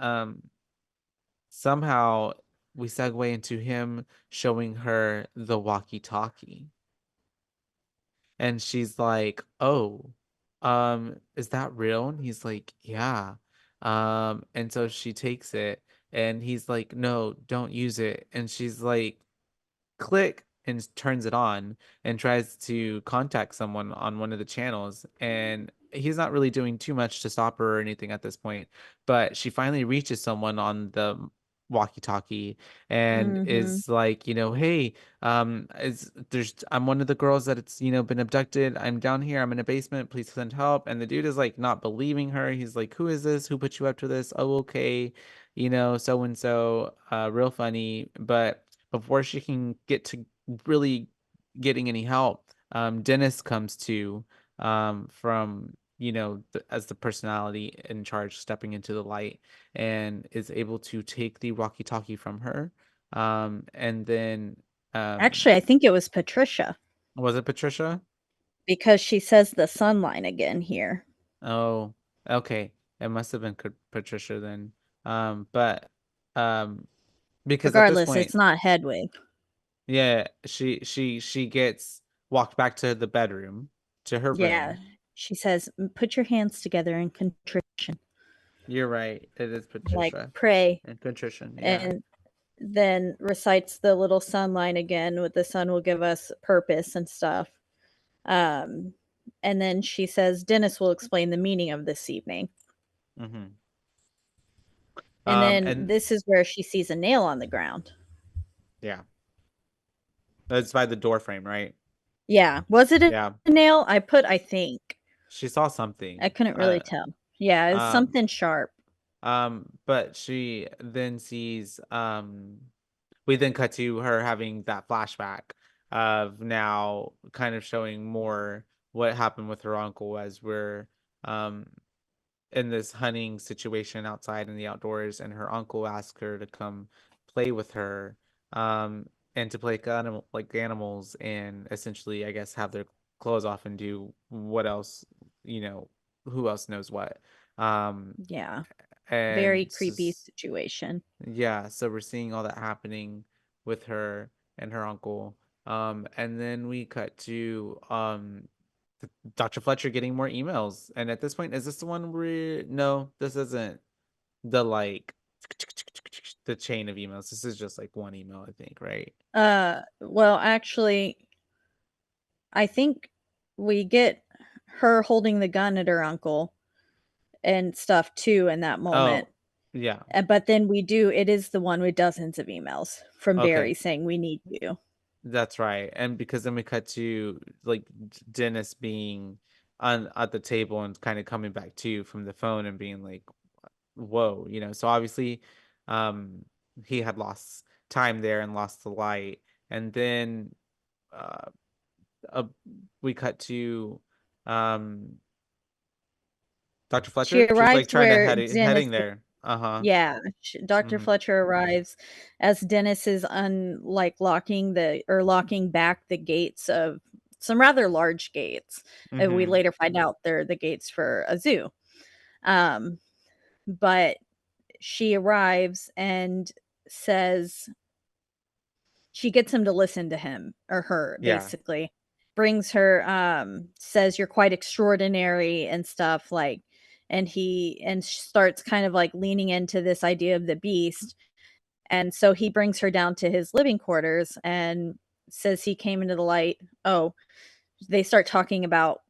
somehow we segue into him showing her the walkie-talkie. And she's like, "Oh, is that real?" And he's like, "Yeah." And so she takes it, and he's like, "No, don't use it." And she's like, click, and turns it on and tries to contact someone on one of the channels, and he's not really doing too much to stop her or anything at this point, but she finally reaches someone on the walkie-talkie and Mhm. is like, "Hey, is there's I'm one of the girls that it's been abducted. I'm down here, I'm in a basement, please send help." And the dude is like not believing her. He's like, "Who is this? Who put you up to this? Oh, okay, so and so, real funny." But before she can get to really getting any help, Dennis comes to, from as the personality in charge, stepping into the light, and is able to take the walkie-talkie from her. And then Actually, I think it was Patricia, was it Patricia? because she says the sun line again here. Oh, okay. It must have been Patricia then. But um, because at this Regardless, point, it's not Hedwig. yeah, she gets walked back to the bedroom, to her Yeah. room. She says, "Put your hands together in contrition." You're right. It is Like, Patricia pray. and contrition. Yeah. And then recites the little sun line again with the sun will give us purpose and stuff. And then she says, Dennis will explain the meaning of this evening. Mm-hmm. And then And this is where she sees a nail on the ground. yeah, that's by the door frame, right? Yeah. Was it a Yeah, nail? I think. she saw something. I couldn't really tell. Yeah, it's Um, something sharp. but she then sees we then cut to her having that flashback of now kind of showing more what happened with her uncle as we're um in this hunting situation outside in the outdoors, and her uncle asked her to come play with her, and to play like animals, and essentially, I guess, have their clothes off and do what else, you know, who else knows what. Yeah. Very And creepy situation. yeah, so we're seeing all that happening with her and her uncle. And then we cut to Dr. Fletcher getting more emails. And at this point, is this the one where no, this isn't the like the chain of emails. This is just like one email, I think, right? Well, actually, I think we get her holding the gun at her uncle and stuff too in that moment. Oh, yeah. But then it is the one with dozens of emails from Okay. Barry saying, we need you. That's right. And because then we cut to like Dennis being on at the table and kind of coming back to from the phone and being like, whoa, you know. So obviously, um, he had lost time there and lost the light. And then uh, uh we cut to um Dr. She Fletcher. She's arrives like trying to where Dennis heading there. Uh-huh. Yeah, Dr. Mm-hmm. Fletcher arrives as Dennis is locking back the gates of some rather large gates. And we Mm-hmm. later find out they're the gates for a zoo. Um, but she arrives and says she gets him to listen to him or her, Yeah. basically. Brings her, says you're quite extraordinary and stuff like, and starts kind of like leaning into this idea of the beast. And so he brings her down to his living quarters and says he came into the light. Oh, they start talking about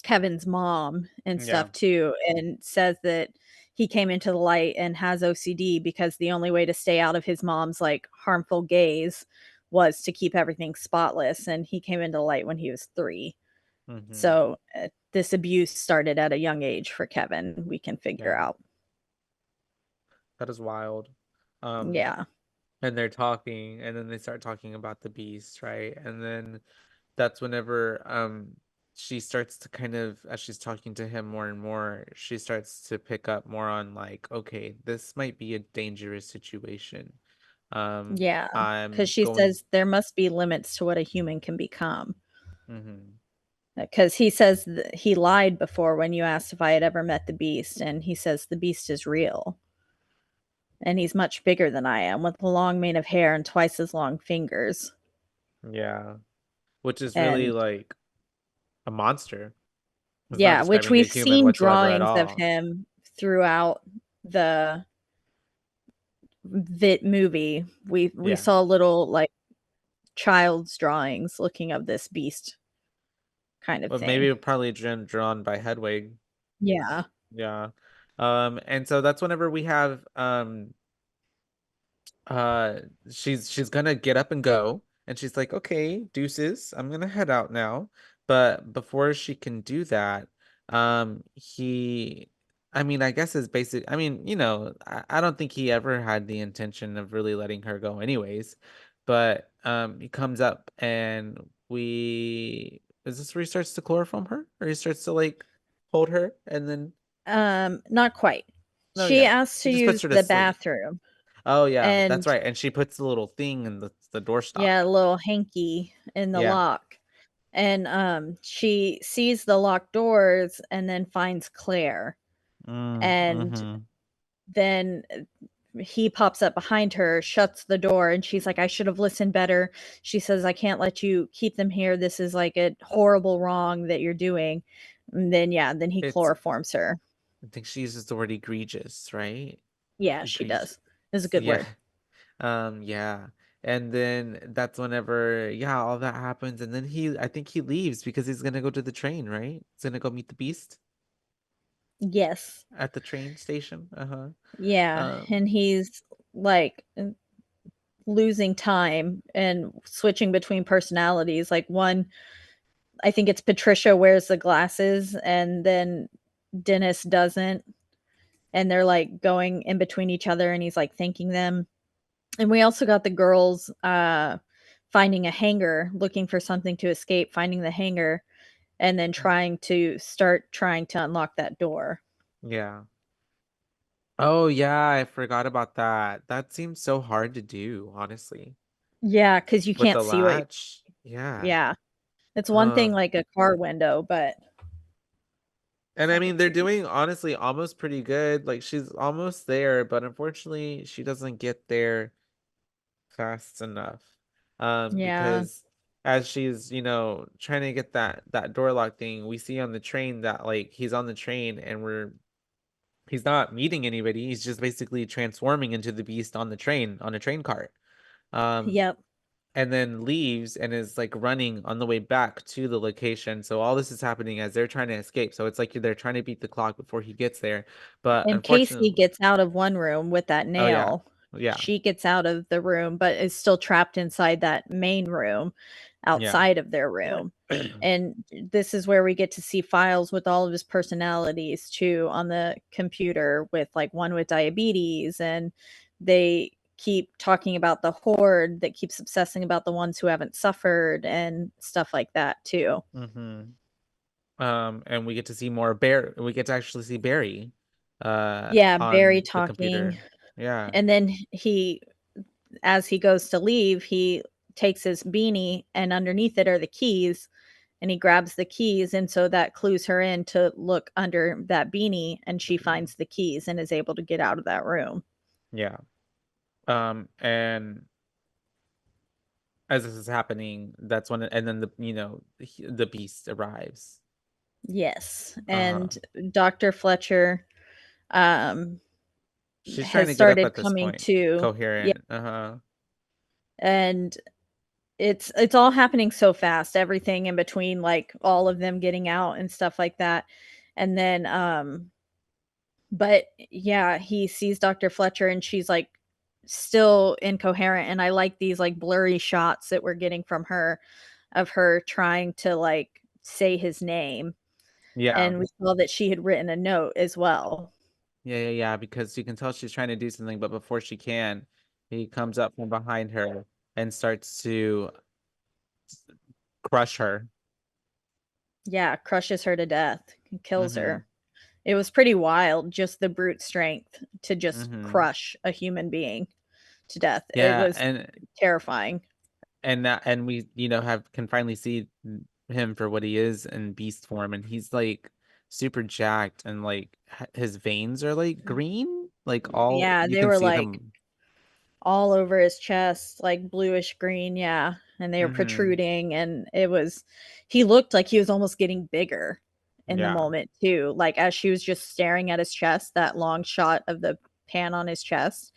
Kevin's mom and Yeah. stuff too, and says that he came into the light and has OCD because the only way to stay out of his mom's like harmful gaze was to keep everything spotless. And he came into the light when he was 3. Mm-hmm. So this abuse started at a young age for Kevin, we can figure Yeah. out. That is wild. Um, Yeah. and they're talking, and then they start talking about the beast, right? And then that's whenever she starts to kind of, as she's talking to him more and more, she starts to pick up more on like, okay, this might be a dangerous situation. Yeah, because I'm she going. says there must be limits to what a human can become. Mm-hmm. Because he says he lied before when you asked if I had ever met the beast, and he says the beast is real. And he's much bigger than I am, with a long mane of hair and twice as long fingers. Yeah, which is really And like a monster. It's not yeah, which describing a we've human seen whatsoever at drawings of all. him throughout the Vit movie. We Yeah, saw little like child's drawings looking of this beast kind of but maybe thing. probably drawn by Hedwig. Yeah. Yeah. And so that's whenever we have uh she's gonna get up and go, and she's like, okay, deuces, I'm gonna head out now. But before she can do that, he, I mean, I guess his basic, I mean, you know, I don't think he ever had the intention of really letting her go anyways. But he comes up, and we, is this where he starts to chloroform her, or he starts to like hold her and then, Not quite. no, She yeah, asks he to just puts use her to the sleep. bathroom, Oh yeah, that's and right. And she puts the little thing in the doorstop. yeah, a little hanky in the Yeah. lock. And she sees the locked doors and then finds Claire. And Mm-hmm. then he pops up behind her, shuts the door, and she's like, I should have listened better. She says, I can't let you keep them here. This is like a horrible wrong that you're doing. And then, yeah, then he It's, chloroforms her. I think she uses the word egregious, right? Yeah, she Egregious. does. This is a good Yeah. word. Yeah. And then that's whenever, yeah, all that happens. And then I think he leaves because he's gonna go to the train, right? He's gonna go meet the beast Yes. at the train station. Uh-huh. Yeah, and Um, he's, like, losing time and switching between personalities, like, one I think it's Patricia wears the glasses, and then Dennis doesn't, and they're, like, going in between each other, and he's, like, thanking them. And we also got the girls, finding a hangar, looking for something to escape, finding the hangar, and then trying to unlock that door. yeah. Oh, yeah, I forgot about that. That seems so hard to do, honestly. Yeah, because you With can't the see what latch. Yeah. yeah. It's one thing Uh, like a car window, but and I far mean, they're too doing honestly almost pretty good. Like she's almost there, but unfortunately, she doesn't get there fast enough. yeah. Because as she's, trying to get that door lock thing, we see on the train that like he's on the train and he's not meeting anybody. He's just basically transforming into the beast on the train on a train cart. Um, Yep. and then leaves and is like running on the way back to the location. So all this is happening as they're trying to escape. So it's like they're trying to beat the clock before he gets there. But And Casey unfortunately, gets out of one room with that oh yeah, nail. yeah, She gets out of the room, but is still trapped inside that main room yeah, outside of their room. And this is where we get to see files with all of his personalities too on the computer with like one with diabetes, and they keep talking about the horde that keeps obsessing about the ones who haven't suffered and stuff like that too. hmm and we get to see more Bear. We get to actually see Barry, Yeah, Barry on the talking. computer. Yeah, And then as he goes to leave, he takes his beanie and underneath it are the keys, and he grabs the keys, and so that clues her in to look under that beanie, and she finds the keys and is able to get out of that room. yeah. And as this is happening, that's when, and then the beast arrives. Yes, Uh-huh. and Dr. Fletcher, um, She's trying has to get up started at this coming point. to. Yeah, Coherent. Uh-huh. and it's all happening so fast, everything in between, like, all of them getting out and stuff like that, and then, but yeah, he sees Dr. Fletcher and she's like still incoherent. And I like these like blurry shots that we're getting from her of her trying to like say his name. Yeah. And we saw that she had written a note as well. Yeah, because you can tell she's trying to do something, but before she can, he comes up from behind her and starts to crush her. Yeah, crushes her to death, kills Mm-hmm. her. It was pretty wild, just the brute strength to just Mm-hmm. crush a human being to death. It Yeah, was terrifying. and we, have can finally see him for what he is in beast form, and he's like super jacked, and like his veins are like green, like all Yeah, you they can were see like them. all over his chest, like bluish green, yeah, and they were Mm-hmm. protruding, and he looked like he was almost getting bigger in the Yeah, moment too, like, as she was just staring at his chest, that long shot of the pan on his chest,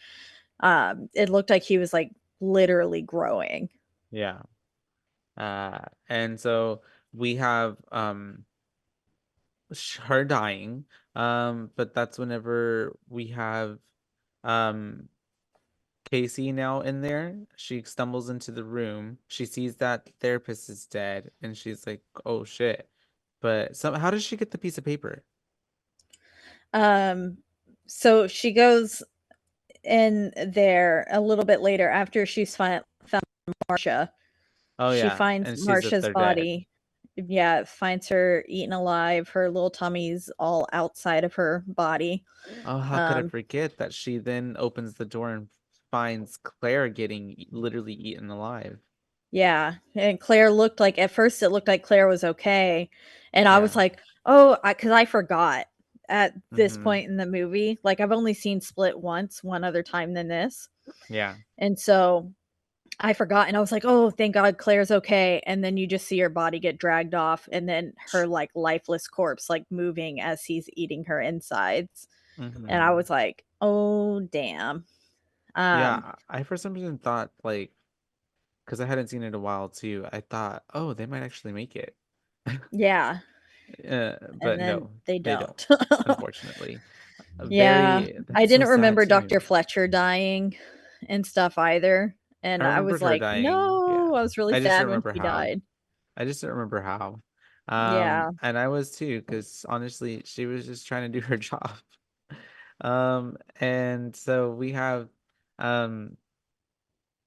it looked like he was, like, literally growing. yeah. And so we have her dying. But that's whenever we have um Casey now in there. She stumbles into the room. She sees that the therapist is dead, and she's like, "Oh shit!" But how does she get the piece of paper? Um, so she goes in there a little bit later after she's found Marcia. Oh She yeah, finds and sees that Marcia's they're dead. body. Yeah, finds her eaten alive, her little tummy's all outside of her body. Oh, how could I Um, forget that she then opens the door and finds Claire getting literally eaten alive. yeah, and Claire looked like at first it looked like Claire was okay, and I was Yeah. like, "Oh," because I forgot at this Mm-hmm. point in the movie. Like, I've only seen Split once, one other time than this, Yeah. and so I forgot, and I was like, "Oh, thank God Claire's okay," and then you just see her body get dragged off, and then her, like, lifeless corpse, like, moving as he's eating her insides, and I Mm-hmm. was like, "Oh, damn." Um, Yeah, I for some reason thought like because I hadn't seen it in a while too. I thought, oh, they might actually make it. yeah, and But then no, they they don't. don't. Unfortunately, Yeah, I that's so didn't sad remember too. Dr. Fletcher dying and stuff either, I and I was remembered her like, dying. Yeah, "No," I was really I just don't sad when remember she how. died. I just don't remember how. Yeah, And I was too, because honestly, she was just trying to do her job. And so we have um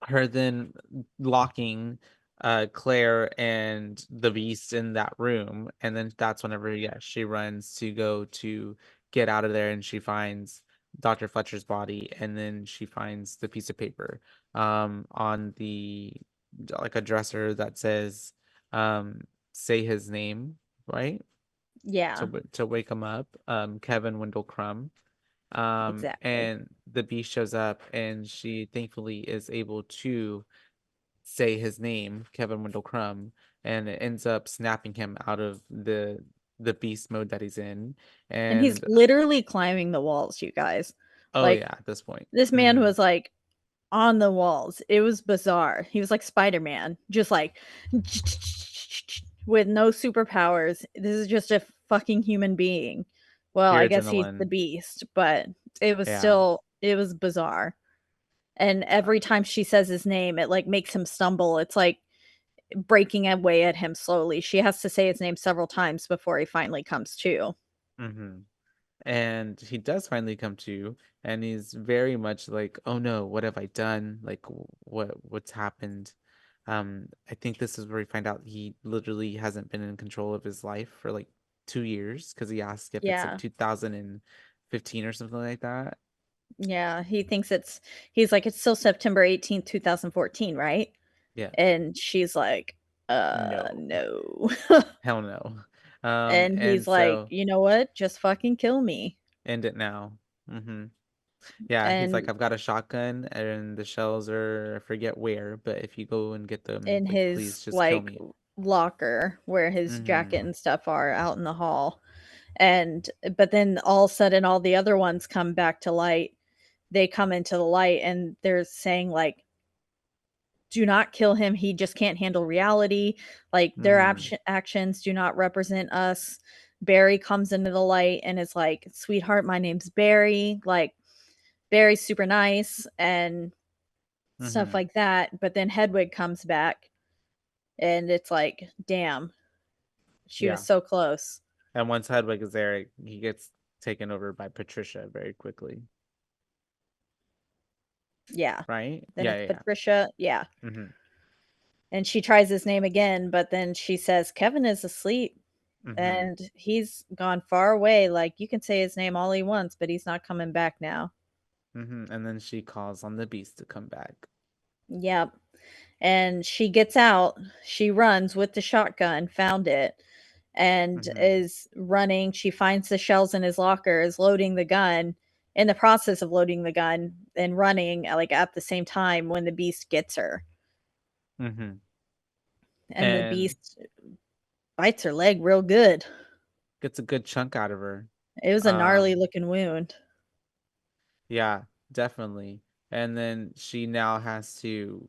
her then locking Claire and the Beast in that room, and then that's whenever she runs to go to get out of there, and she finds Dr. Fletcher's body, and then she finds the piece of paper on the like a dresser that says say his name, right? yeah, To wake him up, Kevin Wendell Crumb. exactly. And the Beast shows up, and she thankfully is able to say his name, Kevin Wendell Crumb, and it ends up snapping him out of the beast mode that he's in. And he's And literally climbing the walls, you guys. oh Like, yeah, at this point. this man Mm-hmm. was, like, on the walls. It was bizarre. He was like Spider-Man, just like with no superpowers. This is just a fucking human being. Well, Pure I guess he's the adrenaline. beast, but Yeah. it was bizarre. And every time she says his name, it like makes him stumble. It's like breaking away at him slowly. She has to say his name several times before he finally comes to. Mm-hmm. And he does finally come to, and he's very much like, oh no, what have I done, like what's happened. I think this is where we find out he literally hasn't been in control of his life for like 2 years, because he asked if it's like Yeah. 2015 or something like that. Yeah, he's like, "It's still September 18th, 2014, right?" Yeah. And she's like, No, no." hell no. And And he's like, so "You know what? Just fucking kill me." end it now. Mm-hmm. Yeah, he's like, And I've got a shotgun and the shells are, I forget where, but if you go and get them, in like, his, please just kill like, me. locker where his Mm-hmm. jacket and stuff are out in the hall. And but then all of a sudden all the other ones come back to light. They come into the light and they're saying like, "Do not kill him. He just can't handle reality. Like their Mm-hmm. actions do not represent us." Barry comes into the light and is like, "Sweetheart, my name's Barry." Like Barry's super nice and stuff Mm-hmm. like that. But then Hedwig comes back and it's like, damn, she was Yeah. so close. And once Hedwig is there, he gets taken over by Patricia very quickly. Yeah. Right? Then Yeah, it's yeah, Patricia. Yeah. yeah. Mm-hmm. And she tries his name again, but then she says, Kevin is asleep Mm-hmm. and he's gone far away. Like you can say his name all he wants, but he's not coming back now. Mm-hmm. And then she calls on the beast to come back. Yep. And she gets out. She runs with the shotgun, found it, and Mm-hmm. is running. She finds the shells in his locker, is loading the gun, in the process of loading the gun and running like at the same time when the beast gets her. Mm-hmm. And the And beast bites her leg real good. gets a good chunk out of her. It was a gnarly Um, looking wound. yeah, definitely. And then she now has to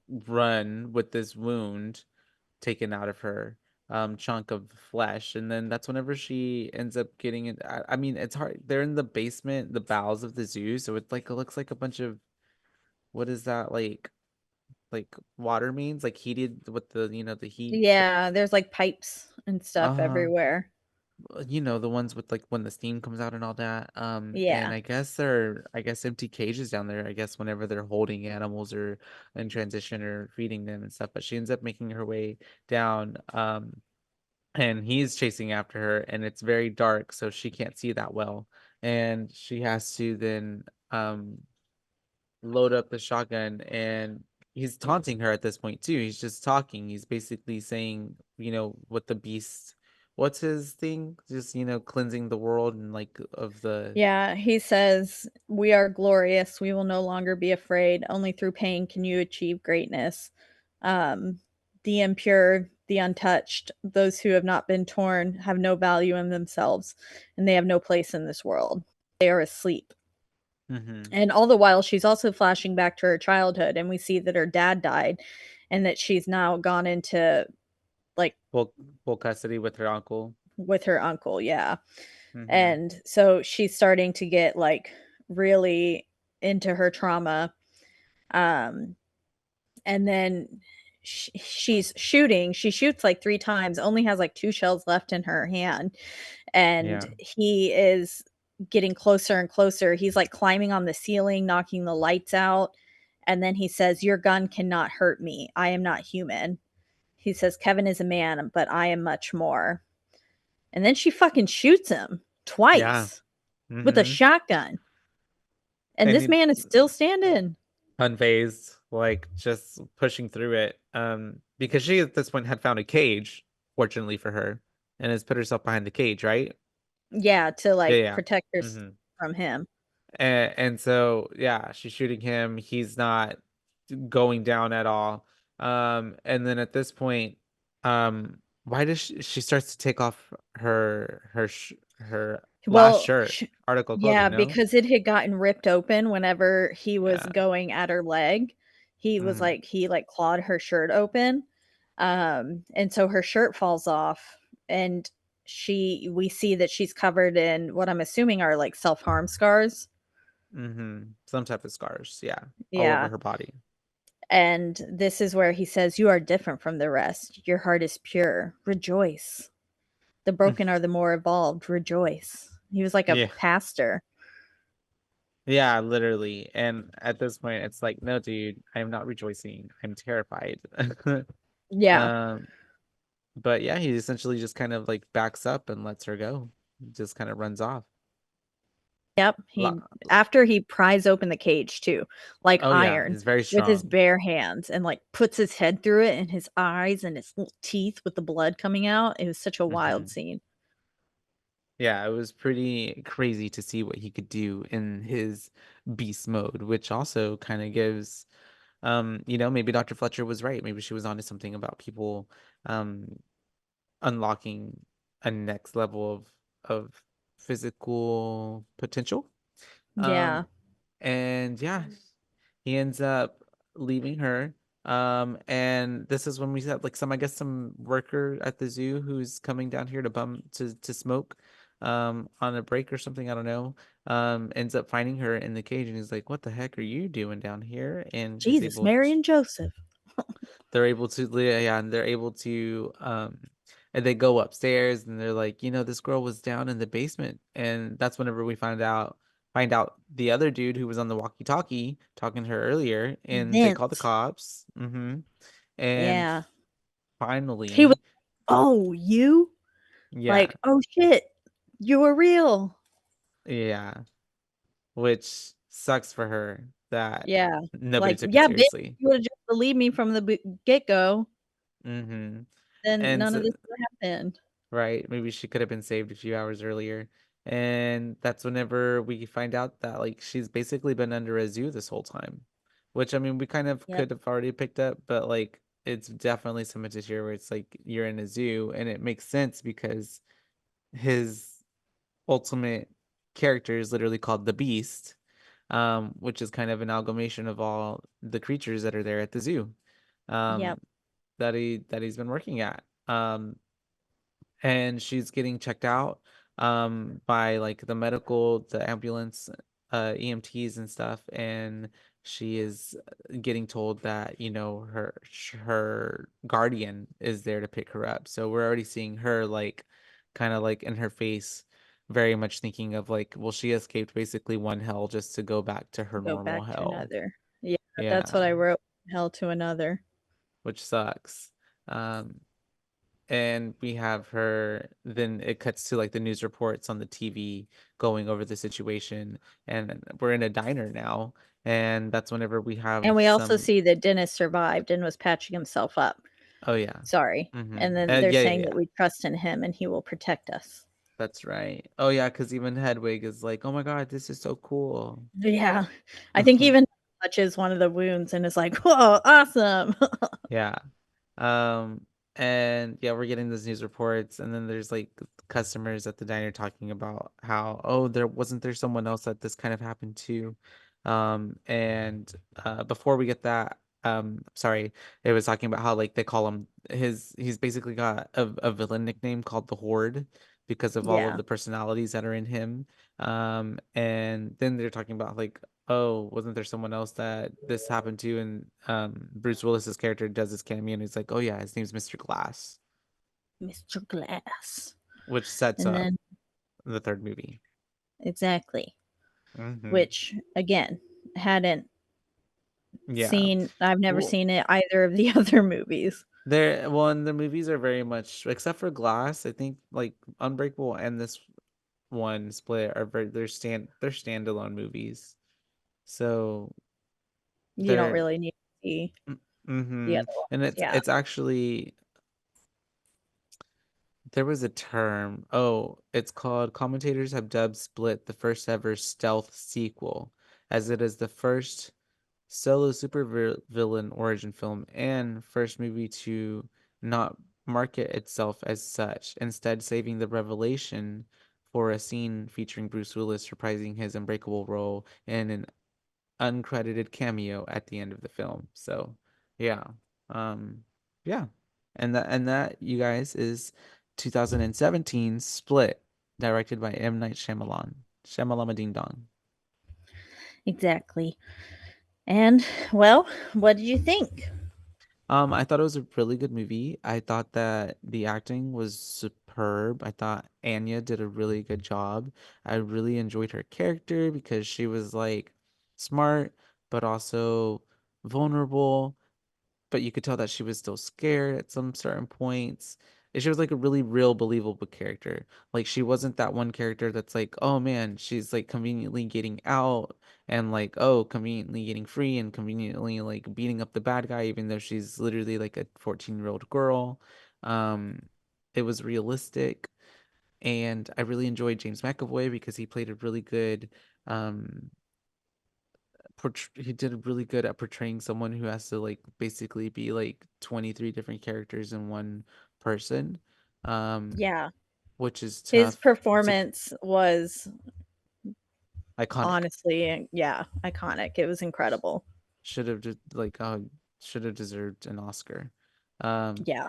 run with this wound taken out of her chunk of flesh, and then that's whenever she ends up getting it. I mean, it's hard, they're in the basement, the bowels of the zoo, so it's like, it looks like a bunch of, what is that, like water mains, like heated with the, the heat. Yeah, there's like pipes and stuff Uh everywhere. the ones with, like, when the steam comes out and all that. And Yeah. I guess they're, I guess, empty cages down there, I guess, whenever they're holding animals or in transition or feeding them and stuff. But she ends up making her way down, and he's chasing after her, and it's very dark, so she can't see that well, and she has to then load up the shotgun, and he's taunting her at this point too. He's just talking. He's basically saying, what the beast, what's his thing, just, cleansing the world, and like of the. Yeah, he says, "We are glorious. We will no longer be afraid. Only through pain can you achieve greatness. Um, the impure, the untouched, those who have not been torn have no value in themselves, and they have no place in this world. They are asleep." Mm-hmm. And all the while, she's also flashing back to her childhood, and we see that her dad died and that she's now gone into, like, Full custody with her uncle. with her uncle, yeah. Mm-hmm. And so she's starting to get, like, really into her trauma, um, and then she's shooting. She shoots, like, 3 times, only has, like, 2 shells left in her hand, and Yeah. he is getting closer and closer. He's, like, climbing on the ceiling, knocking the lights out, and then he says, "Your gun cannot hurt me. I am not human." He says, "Kevin is a man, but I am much more." And then she fucking shoots him Yeah. twice with a Mm-hmm. shotgun, and And this he man is still standing. unfazed, like just pushing through it. Because she at this point had found a cage, fortunately for her, and has put herself behind the cage, right? Yeah, to, Yeah, like, yeah. protect her Mm-hmm. from him. And so yeah, she's shooting him. He's not going down at all. And then at this point, why does she starts to take off her last Well, shirt, article of yeah, clothing, no? because it had gotten ripped open whenever he was Yeah. going at her leg. Mm, He, like, clawed her shirt open, and so her shirt falls off, and we see that she's covered in what I'm assuming are, like, self-harm scars. mm-hmm. Some type of scars, yeah, all over Yeah, her body. and this is where he says, "You are different from the rest. Your heart is pure. Rejoice. The broken are the more evolved. Rejoice." He was like a Yeah. pastor. Yeah, literally. And at this point, it's like, no, dude, I'm not rejoicing. I'm terrified. Yeah. Um, but yeah, he essentially just kind of like backs up and lets her go. Just kind of runs off. Yep, La- he after he pries open the cage too, like Oh yeah, iron, he's very with his strong. bare hands and, like, puts his head through it and his eyes and his little teeth with the blood coming out. It was such a wild Hmm. scene. Yeah, it was pretty crazy to see what he could do in his beast mode, which also kind of gives, maybe Dr. Fletcher was right. Maybe she was onto something about people, um, unlocking a next level of physical potential. Yeah. Um, and yeah, he ends up leaving her. And this is when we have like some, I guess, some worker at the zoo who's coming down here to smoke, on a break or something. I don't know. Ends up finding her in the cage, and he's like, "What the heck are you doing down here?" And he's Jesus, able Mary and Joseph. they're able to yeah, and they're able to and they go upstairs and they're like, this girl was down in the basement. And that's whenever we find out the other dude who was on the walkie-talkie talking to her earlier, and they call the Vince. cops. And Yeah. He was, finally, "Oh, you?" yeah, Like, "Oh, shit. You were real." yeah, which sucks for her that Yeah. nobody Like, took it "Yeah, bitch, seriously. you would've just believed me from the get-go, Mm-hmm. then And none of so this would have happened." right? Maybe she could have been saved a few hours earlier. And that's whenever we find out that like she's basically been under a zoo this whole time. Which I mean we kind of Yep. could have already picked up, but like it's definitely something to share where it's like you're in a zoo, and it makes sense because his ultimate character is literally called the Beast, which is kind of an amalgamation of all the creatures that are there at the zoo. Um Yep. that he's been working at. And she's getting checked out by like the ambulance, EMTs and stuff, and she is getting told that her guardian is there to pick her up. So we're already seeing her like kind of like in her face, very much thinking of like, well, she escaped basically one hell just to go back to her Go normal back to hell. another. Yeah, that's what Yeah, I wrote, hell to another. which sucks. um and we have her, then it cuts to like the news reports on the TV going over the situation, and we're in a diner now, and that's whenever we have And we also some. see that Dennis survived and was patching himself up. Oh yeah. Sorry. And then they're Yeah, yeah, saying yeah, that we trust in him and he will protect us. that's right. Oh yeah, because even Hedwig is like, oh my god, this is so cool. Yeah. I think even touches one of the wounds and is like, "Whoa, awesome." Yeah. um And yeah, we're getting those news reports, and then there's like customers at the diner talking about how, oh, there someone else that this kind of happened to. And before we get that, sorry, it was talking about how like they call him he's basically got a villain nickname called the Horde because of all of Yeah. the personalities that are in him. And then they're talking about like, oh, wasn't there someone else that this happened to? And Bruce Willis's character does this cameo, and he's like, oh yeah, his name's Mr. Glass, Mr. Glass. which sets And up then the third movie. exactly. Mm-hmm. Which again, hadn't Yeah. seen I've never Well, seen it either of the other movies. and the movies are very much, except for Glass, I think like Unbreakable and this one Split are they're standalone movies. So You don't they're really need to see the mm-hmm. other And ones. it's Yeah. it's actually there was a term. Oh, it's called, commentators have dubbed Split the first ever stealth sequel, as it is the first solo supervillain origin film and first movie to not market itself as such, instead saving the revelation for a scene featuring Bruce Willis reprising his unbreakable role in an uncredited cameo at the end of the film. So, yeah. Um yeah. And that you guys is 2017 Split, directed by M. Night Shyamalan. Shyamalama Ding Dong. Exactly. And well, what did you think? I thought it was a really good movie. I thought that the acting was superb. I thought Anya did a really good job. I really enjoyed her character because she was like smart, but also vulnerable, but you could tell that she was still scared at some certain points. And she was like a really real, believable character. Like she wasn't that one character that's like, oh man, she's like conveniently getting out and like, oh, conveniently getting free and conveniently like beating up the bad guy, even though she's literally like a 14-year-old girl. Um, it was realistic. And I really enjoyed James McAvoy because he played a really good um he did really good at portraying someone who has to like basically be like 23 different characters in one person, um Yeah. which is His tough to performance was iconic. honestly, yeah, iconic. It was incredible. Should have just like should have deserved an Oscar, um Yeah.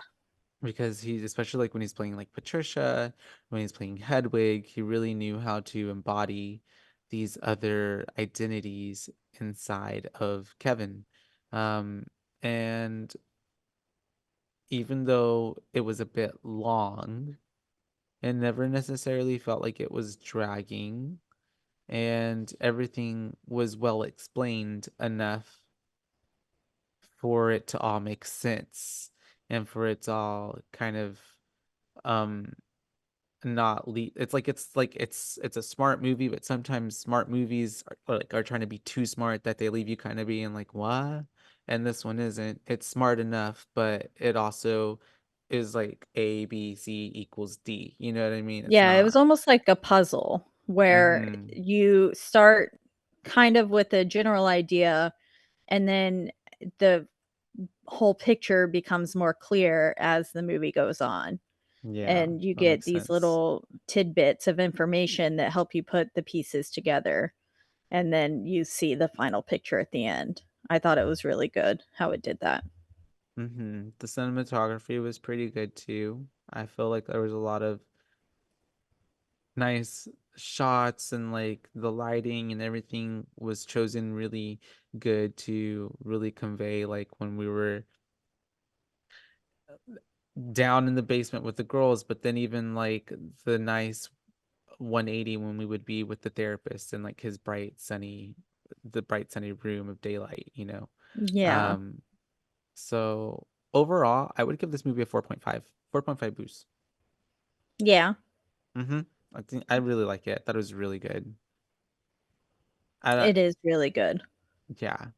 because he, especially like when he's playing like Patricia, when he's playing Hedwig, he really knew how to embody these other identities inside of Kevin. And even though it was a bit long, it never necessarily felt like it was dragging, and everything was well explained enough for it to all make sense and for it to all kind of um not lead. It's a smart movie, but sometimes smart movies are trying to be too smart that they leave you kind of being like, what? And this one isn't. It's smart enough, but it also is like A, B, C equals D. You know what I mean? It's Yeah, it was not. almost like a puzzle where Mm-hmm. you start kind of with a general idea and then the whole picture becomes more clear as the movie goes on. Yeah, And you that get makes these sense. little tidbits of information that help you put the pieces together. And then you see the final picture at the end. I thought it was really good how it did that. Mm-hmm. The cinematography was pretty good too. I feel like there was a lot of nice shots, and like the lighting and everything was chosen really good to really convey like when we were down in the basement with the girls, but then even like the nice 180 when we would be with the therapist and like his bright sunny room of daylight, you know. Yeah. um so overall I would give this movie a 4.5. 4.5 boost. Yeah, Mm-hmm. I think I really like it. I thought it was really good. I don't. it is really good. Yeah.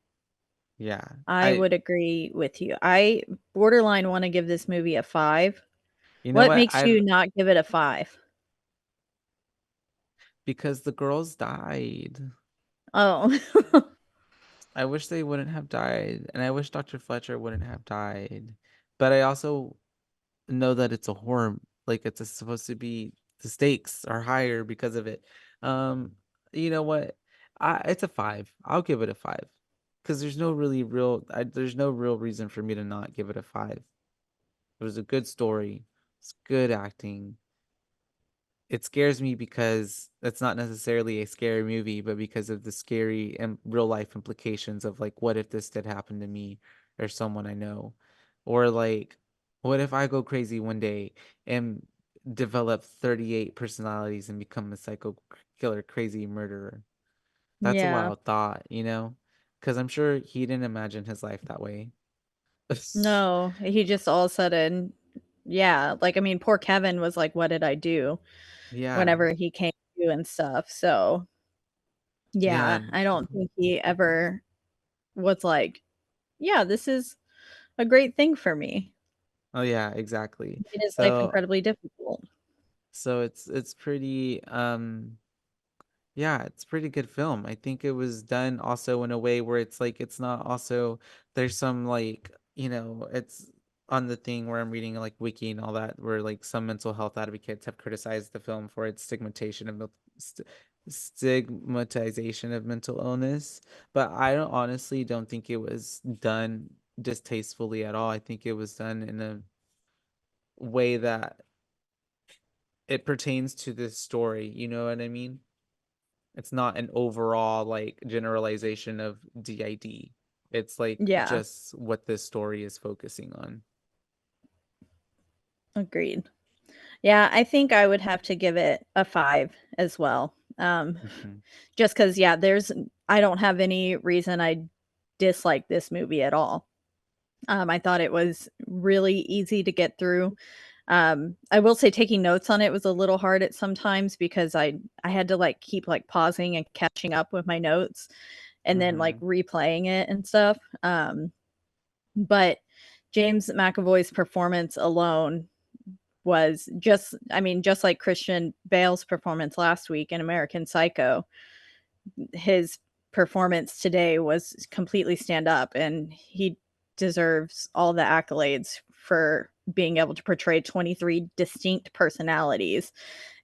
Yeah. I I would agree with you. I borderline want to give this movie a 5. You know What what? makes you not give it a 5? Because the girls died. Oh. I wish they wouldn't have died, and I wish Dr. Fletcher wouldn't have died. But I also know that it's a horror, like it's supposed to be, the stakes are higher because of it. Um, you know what? It's a 5. I'll give it a 5 because there's no real reason for me to not give it a 5. It was a good story. It's good acting. It scares me because it's not necessarily a scary movie, but because of the scary and real life implications of like, what if this did happen to me or someone I know? Or like, what if I go crazy one day and develop 38 personalities and become a psycho killer, crazy murderer? That's a Yeah. wild thought, you know? Because I'm sure he didn't imagine his life that way. No, he just all of a sudden, yeah, like, I mean, poor Kevin was like, "What did I do?" Yeah. Whenever he came to and stuff, so, Yeah. yeah, I don't think he ever was like, "Yeah, this is a great thing for me." Oh, yeah, exactly. Made his life So, incredibly difficult. it's pretty yeah, it's a pretty good film. I think it was done also in a way where it's like it's not also, there's some like, it's on the thing where I'm reading like wiki and all that, where like some mental health advocates have criticized the film for its stigmatization of mental illness, but I don't honestly don't think it was done distastefully at all. I think it was done in a way that it pertains to this story, you know what I mean? It's not an overall like generalization of DID. It's like Yeah, just what this story is focusing on. agreed. Yeah, I think I would have to give it a 5 as well. Mhm. Just because, yeah, I don't have any reason I dislike this movie at all. I thought it was really easy to get through. I will say taking notes on it was a little hard at sometimes because I had to, like, keep, like, pausing and catching up with my notes and then, like, Mhm. replaying it and stuff. But James McAvoy's performance alone was just, I mean, just like Christian Bale's performance last week in American Psycho, his performance today was completely stand up, and he deserves all the accolades for being able to portray 23 distinct personalities.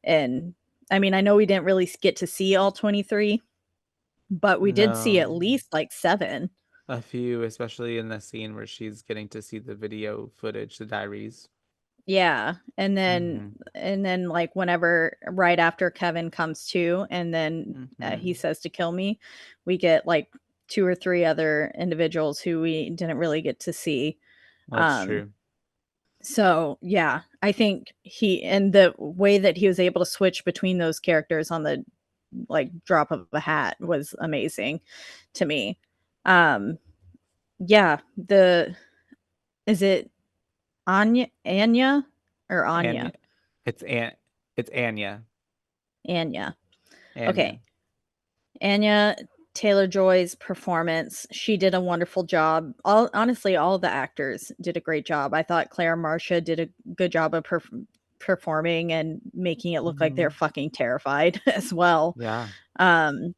And I mean, I know we didn't really get to see all 23, but we did see at No, least like 7. a few, especially in the scene where she's getting to see the video footage, the diaries. Yeah, Mhm. and then, like, whenever right after Kevin comes to and then, he Mhm. says to kill me, we get, like, 2 or 3 other individuals who we didn't really get to see. That's Um, true. so, yeah, I think he and the way that he was able to switch between those characters on the, like, drop of a hat was amazing to me. Um, yeah, the is it Anya or Anya, Anya? it's An it's Anya. Anya. Anya. Okay. Anya Taylor-Joy's performance, she did a wonderful job. All the actors did a great job. I thought Claire Marcia did a good job of performing and making it look like they're Mhm. fucking terrified as well. Yeah. Um,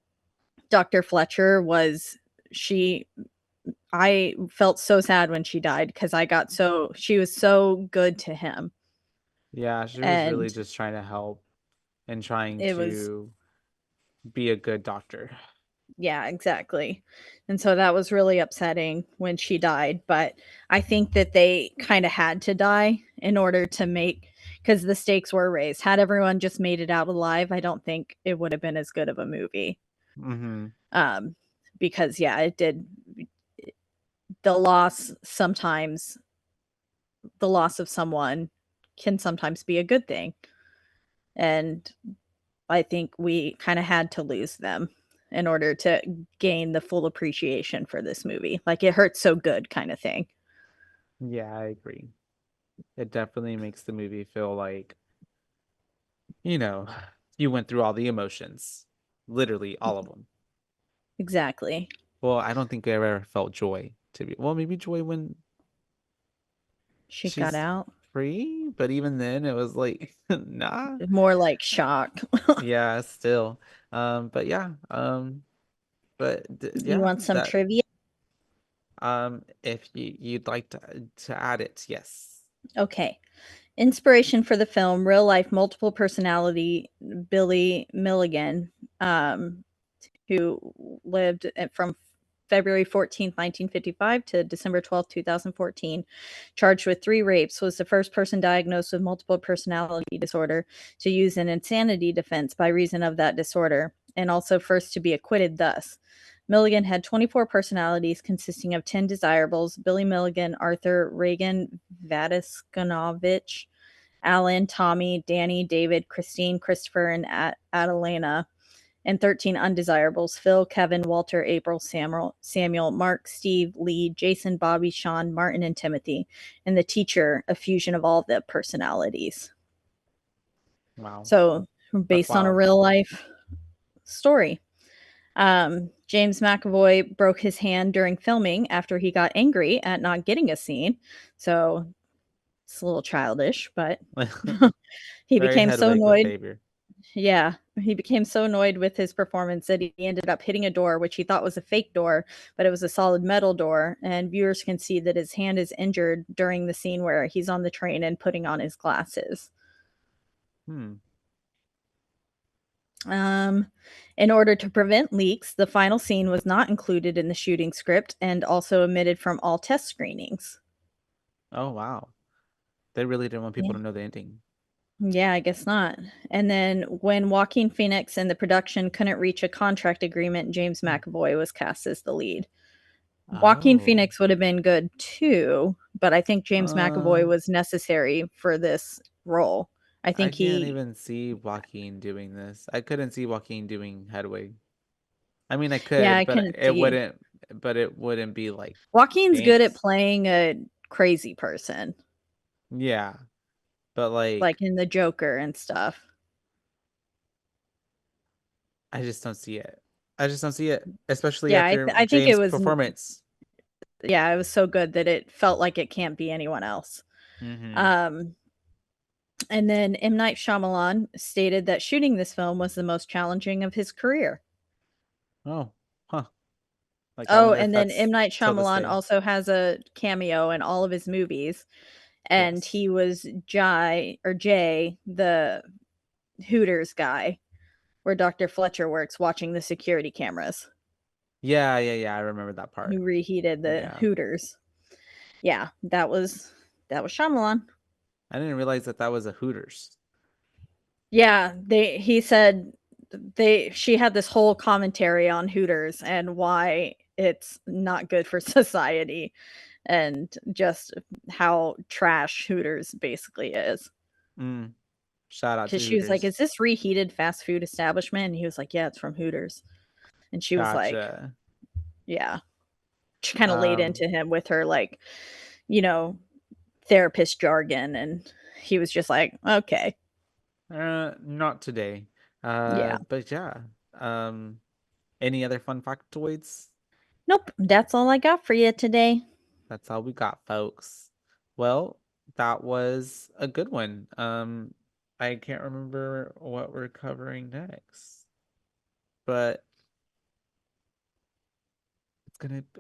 Dr. Fletcher was she I felt so sad when she died because she was so good to him. Yeah, she was really And just trying to help and trying it was to be a good doctor. Yeah, exactly. And so that was really upsetting when she died, but I think that they kind of had to die in order to make because the stakes were raised. Had everyone just made it out alive, I don't think it would have been as good of a movie. Mhm. Um, because yeah, it did the loss sometimes the loss of someone can sometimes be a good thing. And I think we kind of had to lose them in order to gain the full appreciation for this movie. Like it hurts so good kind of thing. Yeah, I agree. It definitely makes the movie feel like, you know, you went through all the emotions, literally all of them. Exactly. Well, I don't think I ever felt joy to be, well, maybe joy when She got she's out. free, but even then it was like, nah. More like shock. Yeah, still. But yeah, You yeah, want some that trivia? if you'd like to add it, yes. Okay. Inspiration for the film, real life multiple personality Billy Milligan, who lived from February 14th, 1955 to December 12th, 2014, charged with 3 rapes, was the first person diagnosed with multiple personality disorder to use an insanity defense by reason of that disorder, and also first to be acquitted thus. Milligan had 24 personalities consisting of 10 desirables: Billy Milligan, Arthur, Reagan, Vatiskanovich, Alan, Tommy, Danny, David, Christine, Christopher, and Adelena, and 13 undesirables: Phil, Kevin, Walter, April, Samuel, Mark, Steve, Lee, Jason, Bobby, Sean, Martin, and Timothy. And the teacher, a fusion of all the personalities. Wow. So, That's based on a wild. real life story. James McAvoy broke his hand during filming after he got angry at not getting a scene. So, it's a little childish, but he Very became so headway annoyed. behavior. Yeah, he became so annoyed with his performance that he ended up hitting a door, which he thought was a fake door, but it was a solid metal door. And viewers can see that his hand is injured during the scene where he's on the train and putting on his glasses. In order to prevent leaks, the final scene was not included in the shooting script and also omitted from all test screenings. Oh, wow. They really didn't want people Yeah. to know the ending. Yeah, I guess not. And then when Joaquin Phoenix and the production couldn't reach a contract agreement, James McAvoy was cast as the lead. Joaquin Oh. Phoenix would have been good too, but I think James Uh, McAvoy was necessary for this role. I I think can't he, even see Joaquin doing this. I couldn't see Joaquin doing headway. I mean, I yeah, could, I but couldn't it see. wouldn't. But it wouldn't be like Joaquin's good at Banks. playing a crazy person, Yeah, but like like in The Joker and stuff. I just don't see it. I just don't see it, especially Yeah, after I think it James' was, performance. yeah, it was so good that it felt like it can't be anyone else. Mm-hmm. Um, and then M. Night Shyamalan stated that shooting this film was the most challenging of his career. Oh, huh. Like I Oh, wonder if and then M. that's Night till this Shyamalan day. also has a cameo in all of his movies, and Yes. he was Jay, the Hooters guy, where Dr. Fletcher works watching the security cameras. Yeah, yeah, yeah. I remember that He part. reheated the Yeah. Hooters. Yeah, that was Shyamalan. I didn't realize that that was a Hooters. Yeah, he said she had this whole commentary on Hooters and why it's not good for society and just how trash Hooters basically is. Mm. Shout out to Because she was like, Hooters. "Is this reheated fast food establishment?" And he was like, "Yeah, it's from Hooters." And she was like, Gotcha. "Yeah." She kind of laid Um, into him with her like, you know, therapist jargon, and he was just like, "Okay, not today. yeah." But yeah. Um, any other fun factoids? Nope, that's all I got for you today. That's all we got, folks. Well, that was a good one. I can't remember what we're covering next, but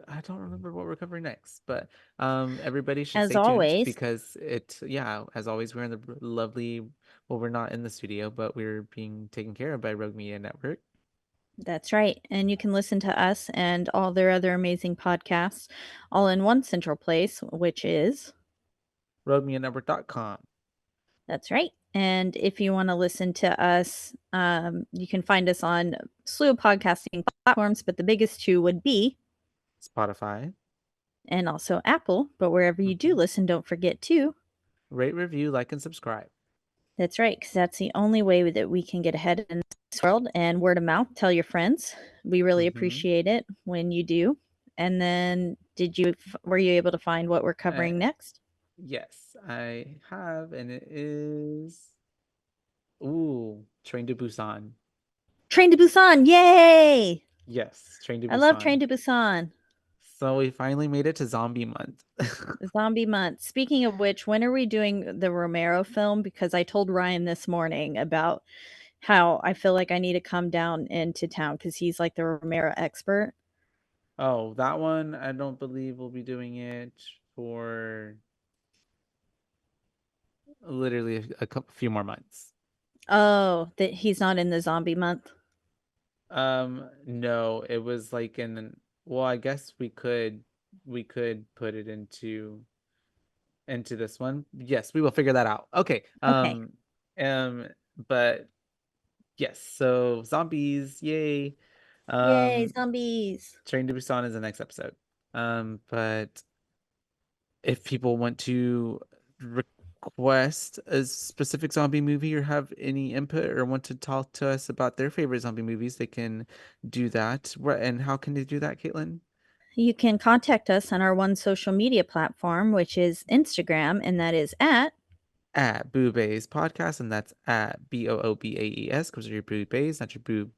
I don't remember what we're covering next, but everybody should As stay tuned always, because yeah, as always, we're in the lovely, well, we're not in the studio, but we're being taken care of by Rogue Media Network. that's right. And you can listen to us and all their other amazing podcasts all in one central place, which is RogueMediaNetwork.com. that's right. And if you want to listen to us, you can find us on a slew of podcasting platforms, but the biggest two would be, Spotify. and also Apple. But wherever you do Mhm. listen, don't forget to. Rate, review, like, and subscribe. That's right, because that's the only way that we can get ahead in this world. And word of mouth, tell your friends. We really Mm-hmm. appreciate it when you do. And then, were you able to find what we're covering next? Yes, I have, and it is Train to Busan. Train to Busan! Yay! Yes, Train to I love Busan. Train to Busan. So we finally made it to Zombie Month. Zombie Month. Speaking of which, when are we doing the Romero film? Because I told Ryan this morning about how I feel like I need to come down into town because he's like the Romero expert. Oh, that one, I don't believe we'll be doing it for literally a few more months. Oh, that he's not in the zombie month. No, it was like well, I guess we could put it into this one. Yes, we will figure that out. Okay. Okay. But yes, so zombies, yay. Yay, Um, zombies. Train to Busan is the next episode. But if people want to request a specific zombie movie or have any input or want to talk to us about their favorite zombie movies, they can do that. And how can they do that, Caitlin? You can contact us on our one social media platform, which is Instagram, and that is at Boobays Podcast, and that's at BOOBAES, because you're boo bays, not your boo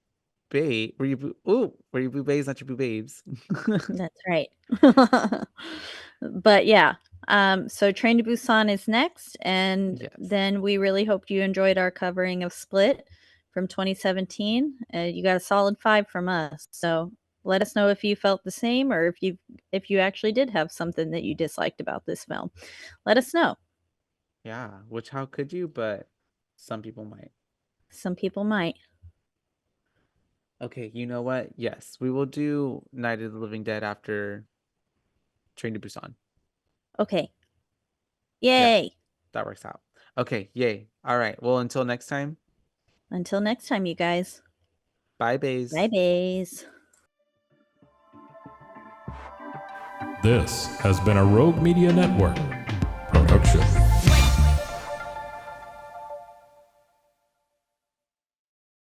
babe. Were you boo bays, not your boo babes. That's right. But yeah, so Train to Busan is next, and Yes. then we really hoped you enjoyed our covering of Split from 2017. You got a solid 5 from us. So let us know if you felt the same, or if you actually did have something that you disliked about this film. Let us know. Yeah, which how could you? But some people might. Some people might. Okay, you know what? Yes, we will do Night of the Living Dead after Train to Busan. Okay. Yeah, Yay. that works out. Okay, yay. All right. Well, until next time, Until next time, you guys. bye, bays. Bye, bays. This has been a Rogue Media Network production.